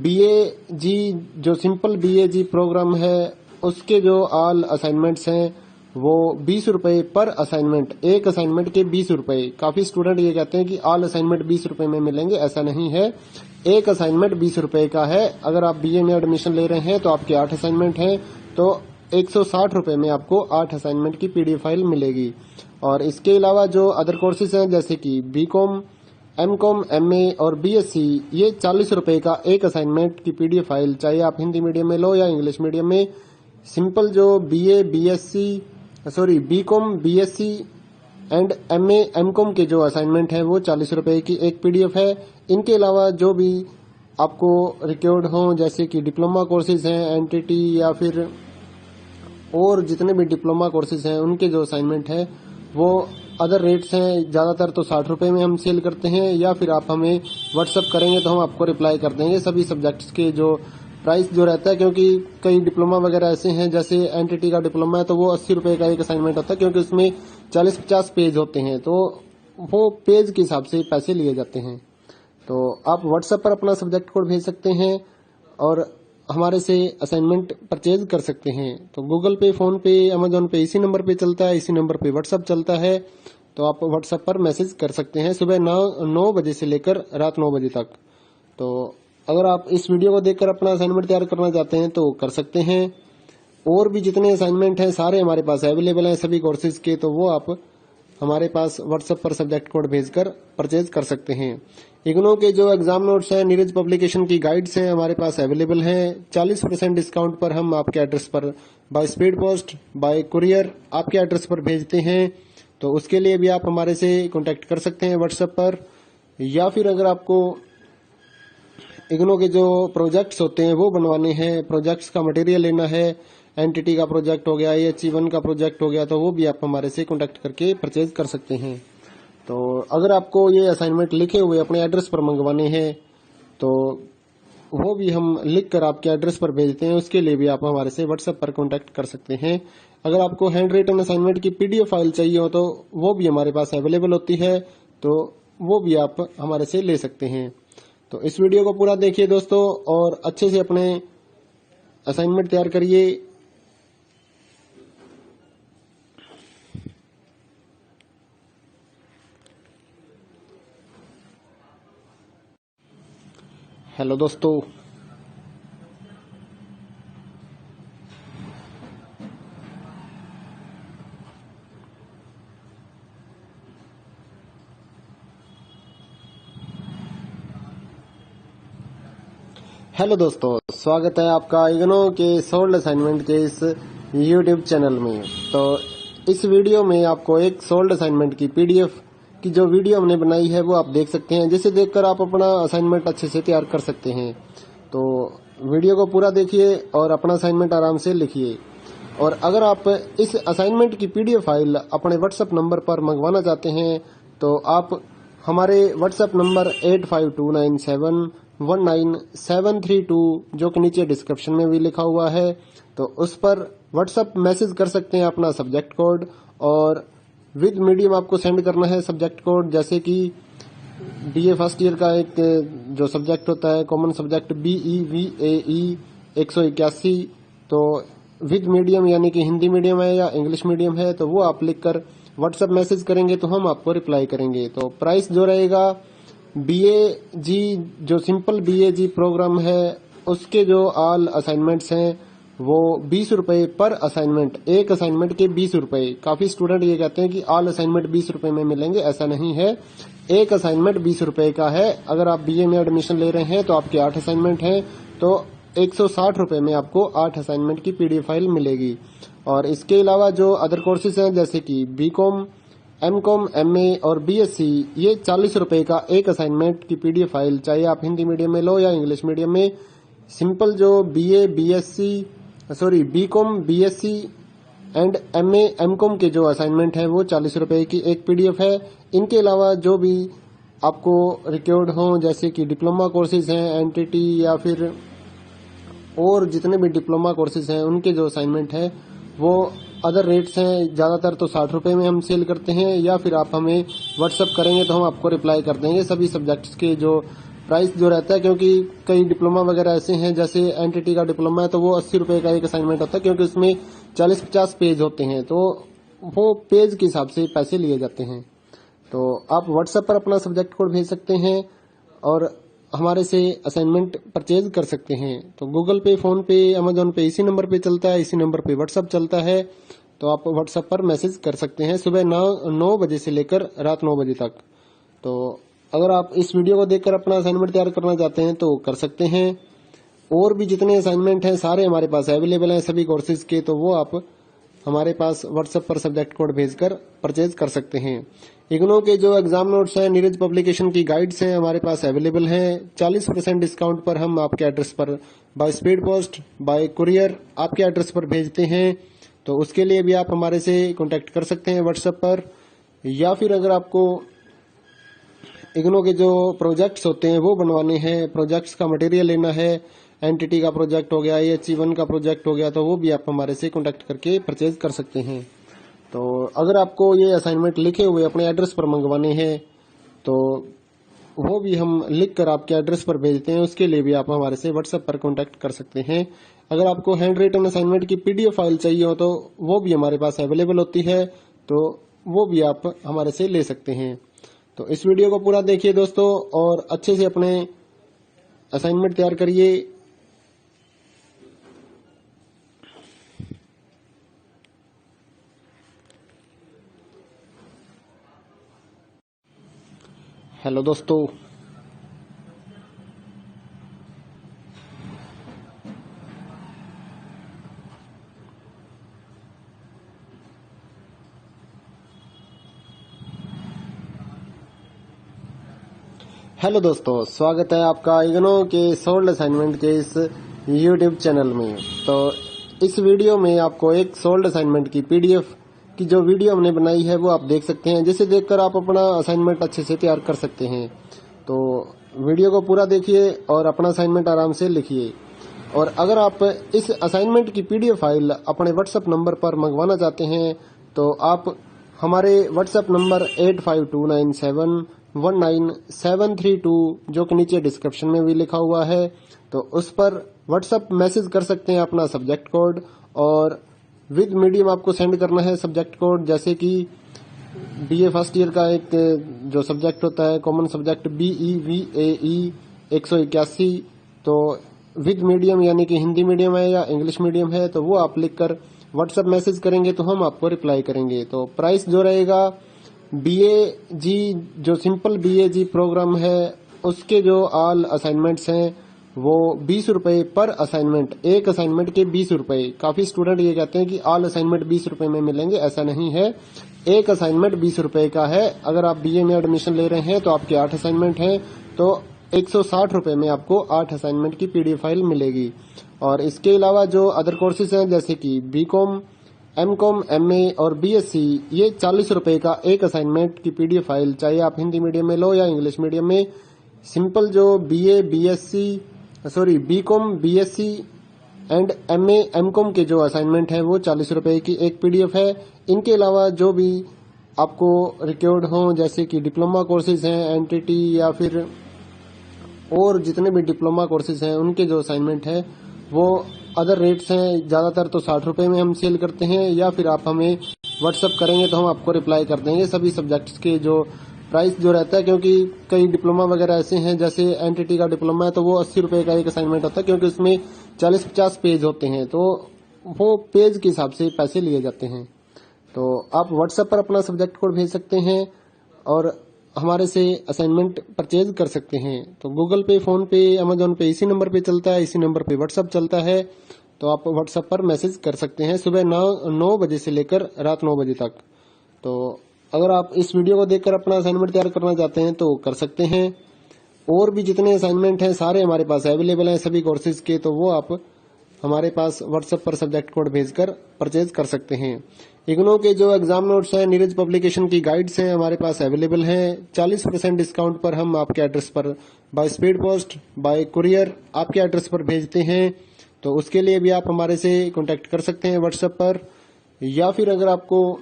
A: BAG जो सिंपल BAG प्रोग्राम है उसके जो ऑल असाइनमेंट्स हैं वो 20 रुपए पर असाइनमेंट, एक असाइनमेंट के 20 रुपए। काफी स्टूडेंट ये कहते हैं कि ऑल असाइनमेंट 20 रुपए में मिलेंगे, ऐसा नहीं है। एक असाइनमेंट 20 रुपए का है। अगर आप बीए में एडमिशन ले रहे हैं तो आपके 8 असाइनमेंट हैं, तो 160 रुपए में आपको 8 असाइनमेंट की पीडीएफ फाइल मिलेगी। और इसके अलावा जो अदर कोर्सेज हैं जैसे कि बीकॉम, एमकॉम, एमए और बीएससी, ये 40 रुपए का एक असाइनमेंट की पीडीएफ फाइल, चाहे आप हिंदी मीडियम में लो या इंग्लिश मीडियम में। सिंपल जो BCom, BSc and MA, MCom के जो असाइनमेंट है वो 40 रुपए की एक पीडीएफ है। इनके अलावा जो भी आपको रिक्वायर्ड हो जैसे कि डिप्लोमा कोर्सेज हैं, एनटीटी या फिर और जितने भी डिप्लोमा कोर्सेज हैं उनके जो असाइनमेंट है वो अदर रेट्स हैं। ज़्यादातर तो 60 रुपए में हम सेल करते हैं, या फिर आप हमें व्हाट्सएप करेंगे तो हम आपको रिप्लाई कर देंगे सभी सब्जेक्ट्स के जो प्राइस जो रहता है। क्योंकि कई डिप्लोमा वगैरह ऐसे हैं, जैसे एनटीटी का डिप्लोमा है तो वो 80 रुपए का एक असाइनमेंट होता है, क्योंकि उसमें 40-50 पेज होते हैं, तो वो पेज के हिसाब से पैसे लिए जाते हैं। तो आप व्हाट्सएप पर अपना सब्जेक्ट कोड भेज सकते हैं और हमारे से असाइनमेंट परचेज कर सकते हैं। तो गूगल पे, फोन पे, अमेजोन पे इसी नंबर पे चलता है, इसी नंबर पे व्हाट्सएप चलता है। तो आप व्हाट्सएप पर मैसेज कर सकते हैं सुबह 9 बजे से लेकर रात 9 बजे तक। तो अगर आप इस वीडियो को देखकर अपना असाइनमेंट तैयार करना चाहते हैं तो कर सकते हैं। और भी जितने असाइनमेंट हैं सारे हमारे पास अवेलेबल हैं सभी कोर्सेज के, तो वो आप हमारे पास व्हाट्सएप पर सब्जेक्ट कोड भेजकर परचेज कर सकते हैं। इग्नो के जो एग्जाम नोट्स हैं, नीरज पब्लिकेशन की गाइड्स हैं हमारे पास अवेलेबल हैं। 40% डिस्काउंट पर हम आपके एड्रेस पर by speed post, bye courier आपके एड्रेस पर भेजते हैं। तो उसके लिए भी आप हमारे से कांटेक्ट कर सकते हैं व्हाट्सएप पर। या फिर अगर आपको इग्नो के जो प्रोजेक्ट्स होते हैं वो बनवाने हैं, प्रोजेक्ट्स का मटेरियल लेना है, एनटीटी का प्रोजेक्ट हो गया, AHE1 का प्रोजेक्ट हो गया, तो वो भी आप हमारे से कांटेक्ट करके परचेज कर सकते हैं। तो अगर आपको ये असाइनमेंट लिखे हुए अपने एड्रेस पर मंगवाने हैं तो वो भी हम लिख कर आपके एड्रेस पर भेजते हैं। उसके लिए भी आप हमारे से व्हाट्सएप पर कांटेक्ट कर सकते हैं। अगर आपको हैंड रिटन असाइनमेंट की PDF फाइल चाहिए हो तो वो भी हमारे पास अवेलेबल होती है, तो वो भी आप हमारे से ले सकते हैं। तो इस वीडियो को पूरा देखिए दोस्तों और अच्छे से अपने असाइनमेंट तैयार करिए। हेलो दोस्तों, स्वागत है आपका इग्नो के सोल्ड असाइनमेंट के इस YouTube चैनल में। तो इस वीडियो में आपको एक सोल्ड असाइनमेंट की PDF की जो वीडियो हमने बनाई है वो आप देख सकते हैं, जिसे देखकर आप अपना असाइनमेंट अच्छे से तैयार कर सकते हैं। तो वीडियो को पूरा देखिए और अपना असाइनमेंट आराम से लिखिए। और अगर आप इस असाइनमेंट की PDF फाइल अपने व्हाट्सएप नंबर पर मंगवाना चाहते हैं तो आप हमारे व्हाट्सएप नंबर 8529719732 जो कि नीचे डिस्क्रिप्शन में भी लिखा हुआ है, तो उस पर व्हाट्सएप मैसेज कर सकते हैं अपना सब्जेक्ट कोड, और विद मीडियम आपको सेंड करना है सब्जेक्ट कोड। जैसे कि BA फर्स्ट ईयर का एक जो सब्जेक्ट होता है कॉमन सब्जेक्ट BEVAE 181, तो विद मीडियम यानी कि हिंदी मीडियम है या इंग्लिश मीडियम है तो वो आप लिखकर व्हाट्सएप मैसेज करेंगे तो हम आपको रिप्लाई करेंगे। तो प्राइस जो रहेगा BAG जो सिंपल BAG प्रोग्राम है उसके जो ऑल असाइनमेंट्स हैं वो 20 रुपए पर असाइनमेंट, एक असाइनमेंट के 20 रुपए। काफी स्टूडेंट ये कहते हैं कि ऑल असाइनमेंट 20 रुपए में मिलेंगे, ऐसा नहीं है। एक असाइनमेंट 20 रुपए का है। अगर आप BA में एडमिशन ले रहे हैं तो आपके 8 असाइनमेंट हैं तो 160 रुपए में आपको 8 असाइनमेंट की PDF फाइल मिलेगी। और इसके अलावा जो अदर कोर्सेज हैं जैसे कि BCom, MCom, MA और BSc, ये 40 रुपए का एक असाइनमेंट की PDF फाइल, चाहे आप हिंदी मीडियम में लो या इंग्लिश मीडियम में। सिंपल जो BCom, BSc and MA, MCom के जो असाइनमेंट है वो 40 रुपए की एक PDF है। इनके अलावा जो भी आपको रिक्वायर्ड हो जैसे कि डिप्लोमा कोर्सेज हैं, NTT या फिर और जितने भी डिप्लोमा कोर्सेज हैं उनके जो असाइनमेंट है वो अदर रेट्स हैं। ज्यादातर तो 60 रुपए में हम सेल करते हैं, या फिर आप हमें व्हाट्सएप करेंगे तो हम आपको रिप्लाई कर देंगे सभी सब्जेक्ट्स के जो प्राइस जो रहता है। क्योंकि कई डिप्लोमा वगैरह ऐसे हैं, जैसे NTT का डिप्लोमा है तो वो 80 रुपए का एक असाइनमेंट होता है, क्योंकि उसमें 40-50 पेज होते हैं तो वो पेज के हिसाब से पैसे लिए जाते हैं। तो आप व्हाट्सएप पर अपना सब्जेक्ट कोड भेज सकते हैं और हमारे से असाइनमेंट परचेज कर सकते हैं। तो गूगल पे, फोन पे, अमेजोन पे इसी नंबर पे चलता है, इसी नंबर पे व्हाट्सएप चलता है। तो आप व्हाट्सएप पर मैसेज कर सकते हैं सुबह 9 बजे से लेकर रात 9 बजे तक। तो अगर आप इस वीडियो को देखकर अपना असाइनमेंट तैयार करना चाहते हैं तो कर सकते हैं। और भी जितने असाइनमेंट हैं सारे हमारे पास अवेलेबल हैं सभी कोर्सेज के, तो वो आप हमारे पास व्हाट्सएप पर सब्जेक्ट कोड भेजकर परचेज कर सकते हैं। इग्नो के जो एग्जाम नोट्स हैं, नीरज पब्लिकेशन की गाइड्स हैं हमारे पास अवेलेबल हैं। 40% डिस्काउंट पर हम आपके एड्रेस पर by speed post, bye courier आपके एड्रेस पर भेजते हैं। तो उसके लिए भी आप हमारे से कांटेक्ट कर सकते हैं व्हाट्सएप पर। या फिर अगर आपको इग्नो के जो प्रोजेक्ट्स होते हैं वो बनवाने हैं, प्रोजेक्ट्स का मटेरियल लेना है, NTT का प्रोजेक्ट हो गया, AHE1 का प्रोजेक्ट हो गया, तो वो भी आप हमारे से कांटेक्ट करके परचेज कर सकते हैं। तो अगर आपको ये असाइनमेंट लिखे हुए अपने एड्रेस पर मंगवाने हैं तो वो भी हम लिख कर आपके एड्रेस पर भेजते हैं। उसके लिए भी आप हमारे से व्हाट्सएप पर कांटेक्ट कर सकते हैं। अगर आपको हैंड रिटन असाइनमेंट की पीडीएफ फाइल चाहिए हो तो वो भी हमारे पास अवेलेबल होती है, तो वो भी आप हमारे से ले सकते हैं। तो इस वीडियो को पूरा देखिए दोस्तों और अच्छे से अपने असाइनमेंट तैयार करिए। हेलो दोस्तों, स्वागत है आपका इग्नो के सोल्ड असाइनमेंट के इस यूट्यूब चैनल में। तो इस वीडियो में आपको एक सोल्ड असाइनमेंट की पीडीएफ की जो वीडियो हमने बनाई है वो आप देख सकते हैं, जिसे देखकर आप अपना असाइनमेंट अच्छे से तैयार कर सकते हैं। तो वीडियो को पूरा देखिए और अपना असाइनमेंट आराम से लिखिए। और अगर आप इस असाइनमेंट की पीडीएफ फाइल अपने व्हाट्सएप नंबर पर मंगवाना चाहते हैं तो आप हमारे व्हाट्सएप नंबर 8529719732 जो कि नीचे डिस्क्रिप्शन में भी लिखा हुआ है, तो उस पर व्हाट्सएप मैसेज कर सकते हैं अपना सब्जेक्ट कोड, और विद मीडियम आपको सेंड करना है सब्जेक्ट कोड। जैसे कि बीए फर्स्ट ईयर का एक जो सब्जेक्ट होता है कॉमन सब्जेक्ट BEVAE 181, तो विद मीडियम यानी कि हिंदी मीडियम है या इंग्लिश मीडियम है तो वो आप लिखकर व्हाट्सएप मैसेज करेंगे तो हम आपको रिप्लाई करेंगे। तो प्राइस जो रहेगा BAG जो सिंपल BAG प्रोग्राम है उसके जो ऑल असाइनमेंट्स हैं वो 20 रुपए पर असाइनमेंट, एक असाइनमेंट के 20 रुपए। काफी स्टूडेंट ये कहते हैं कि ऑल असाइनमेंट 20 रुपए में मिलेंगे, ऐसा नहीं है। एक असाइनमेंट 20 रुपए का है। अगर आप BA में एडमिशन ले रहे हैं तो आपके 8 असाइनमेंट हैं तो 160 रुपए में आपको 8 असाइनमेंट की पीडीएफ फाइल मिलेगी। और इसके अलावा जो अदर कोर्सेज हैं जैसे कि BCom, MCom, MA और BSc, ये 40 रुपए का एक असाइनमेंट की पीडीएफ फाइल, चाहे आप हिंदी मीडियम में लो या इंग्लिश मीडियम में। सिंपल जो BCom, BSc and MA, MCom के जो असाइनमेंट है वो 40 रुपए की एक पीडीएफ है। इनके अलावा जो भी आपको रिक्वायर्ड हो जैसे कि डिप्लोमा कोर्सेज हैं NTT या फिर और जितने भी डिप्लोमा कोर्सेज हैं उनके जो असाइनमेंट है वो अदर रेट्स हैं। ज्यादातर तो 60 रुपए में हम सेल करते हैं, या फिर आप हमें व्हाट्सएप करेंगे तो हम आपको रिप्लाई कर देंगे सभी सब्जेक्ट्स के जो प्राइस जो रहता है। क्योंकि कई डिप्लोमा वगैरह ऐसे हैं जैसे NTT का डिप्लोमा है तो वो 80 रुपए का एक असाइनमेंट होता है, क्योंकि उसमें 40-50 पेज होते हैं तो वो पेज के हिसाब से पैसे लिए जाते हैं। तो आप व्हाट्सएप पर अपना सब्जेक्ट कोड भेज सकते हैं और हमारे से असाइनमेंट परचेज कर सकते हैं। तो गूगल पे, फोन पे, अमेजोन पे इसी नंबर पे चलता है, इसी नंबर पे व्हाट्सएप चलता है। तो आप व्हाट्सएप पर मैसेज कर सकते हैं सुबह 9 बजे से लेकर रात 9 बजे तक। तो अगर आप इस वीडियो को देखकर अपना असाइनमेंट तैयार करना चाहते हैं तो कर सकते हैं। और भी जितने असाइनमेंट हैं सारे हमारे पास अवेलेबल हैं सभी कोर्सेज के, तो वो आप हमारे पास व्हाट्सएप पर सब्जेक्ट कोड भेजकर परचेज कर सकते हैं। इग्नो के जो एग्जाम नोट्स हैं, नीरज पब्लिकेशन की गाइड्स हैं हमारे पास अवेलेबल हैं। 40% डिस्काउंट पर हम आपके एड्रेस पर by speed post, bye courier आपके एड्रेस पर भेजते हैं। तो उसके लिए भी आप हमारे से कांटेक्ट कर सकते हैं व्हाट्सएप पर। या फिर अगर आपको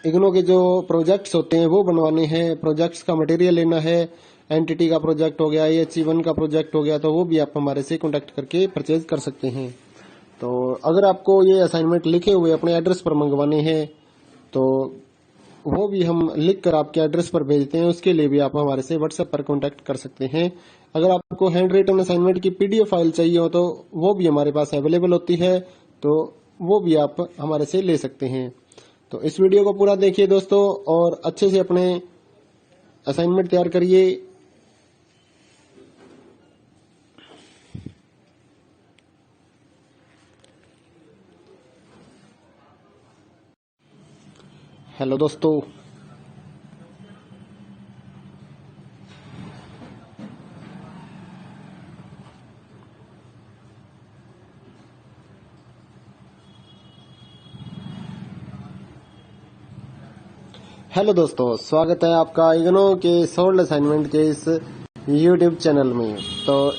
A: इग्नो के जो प्रोजेक्ट्स होते हैं वो बनवाने हैं, प्रोजेक्ट्स का मटेरियल लेना है, NTT का प्रोजेक्ट हो गया, HE1 का प्रोजेक्ट हो गया, तो वो भी आप हमारे से कांटेक्ट करके परचेज कर सकते हैं। तो अगर आपको ये असाइनमेंट लिखे हुए अपने एड्रेस पर मंगवाने हैं तो वो भी हम लिख कर आपके एड्रेस पर भेजते हैं। उसके लिए भी आप हमारे से व्हाट्सएप पर कांटेक्ट कर सकते हैं। अगर आपको हैंड रिटन असाइनमेंट की पीडीएफ फाइल चाहिए हो तो वो भी हमारे पास अवेलेबल होती है, तो वो भी आप हमारे से ले सकते हैं। तो इस वीडियो को पूरा देखिए दोस्तों और अच्छे से अपने असाइनमेंट तैयार करिए। हेलो दोस्तों, स्वागत है आपका इग्नो के सोल्ड असाइनमेंट के इस यूट्यूब चैनल में। तो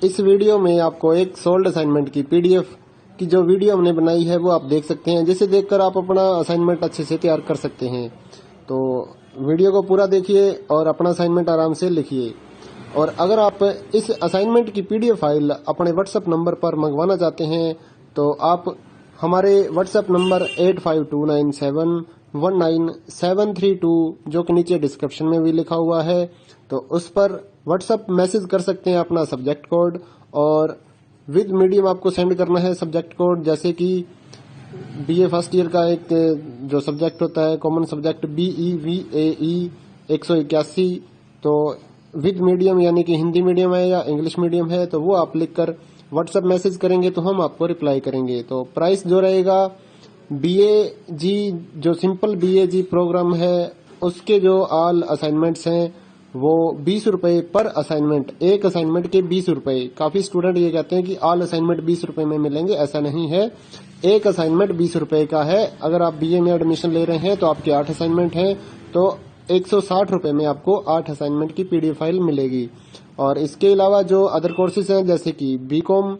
A: इस वीडियो में आपको एक सोल्ड असाइनमेंट की पीडीएफ की जो वीडियो हमने बनाई है वो आप देख सकते हैं, जिसे देखकर आप अपना असाइनमेंट अच्छे से तैयार कर सकते हैं। तो वीडियो को पूरा देखिए और अपना असाइनमेंट आराम से लिखिए। और अगर आप इस असाइनमेंट की पीडीएफ फाइल अपने व्हाट्सएप नंबर पर मंगवाना चाहते हैं तो आप हमारे व्हाट्सएप नंबर 8529719732 जो कि नीचे डिस्क्रिप्शन में भी लिखा हुआ है, तो उस पर व्हाट्सएप मैसेज कर सकते हैं अपना सब्जेक्ट कोड, और विद मीडियम आपको सेंड करना है सब्जेक्ट कोड। जैसे कि बीए फर्स्ट ईयर का एक जो सब्जेक्ट होता है कॉमन सब्जेक्ट BEVAE 181, तो विद मीडियम यानी कि हिंदी मीडियम है या इंग्लिश मीडियम है तो वो आप लिखकर व्हाट्सएप मैसेज करेंगे तो हम आपको रिप्लाई करेंगे। तो प्राइस जो रहेगा BAG जो सिंपल BAG प्रोग्राम है उसके जो ऑल असाइनमेंट्स हैं वो 20 रुपए पर असाइनमेंट, एक असाइनमेंट के 20 रुपए। काफी स्टूडेंट ये कहते हैं कि ऑल असाइनमेंट 20 रुपए में मिलेंगे, ऐसा नहीं है। एक असाइनमेंट 20 रुपए का है। अगर आप BA में एडमिशन ले रहे हैं तो आपके 8 असाइनमेंट हैं तो 160 रुपए में आपको 8 असाइनमेंट की पीडीएफ फाइल मिलेगी। और इसके अलावा जो अदर कोर्सेज हैं जैसे कि BCom,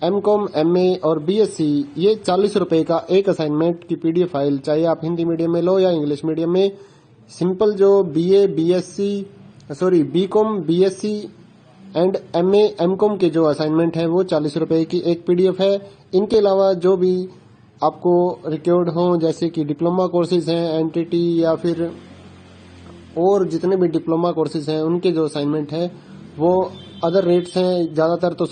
A: MCom, MA और BSc, ये 40 रुपए का एक असाइनमेंट की पीडीएफ फाइल, चाहे आप हिंदी मीडियम में लो या इंग्लिश मीडियम में। सिंपल जो BCom, BSc and MA, MCom के जो असाइनमेंट है वो 40 रुपए की एक पीडीएफ है। इनके अलावा जो भी आपको रिक्वायर्ड हो जैसे कि डिप्लोमा कोर्सेज हैं, NTT या फिर और जितने भी डिप्लोमा कोर्सेज हैं उनके जो असाइनमेंट है वो अदर रेट्स हैं, ज्यादातर तो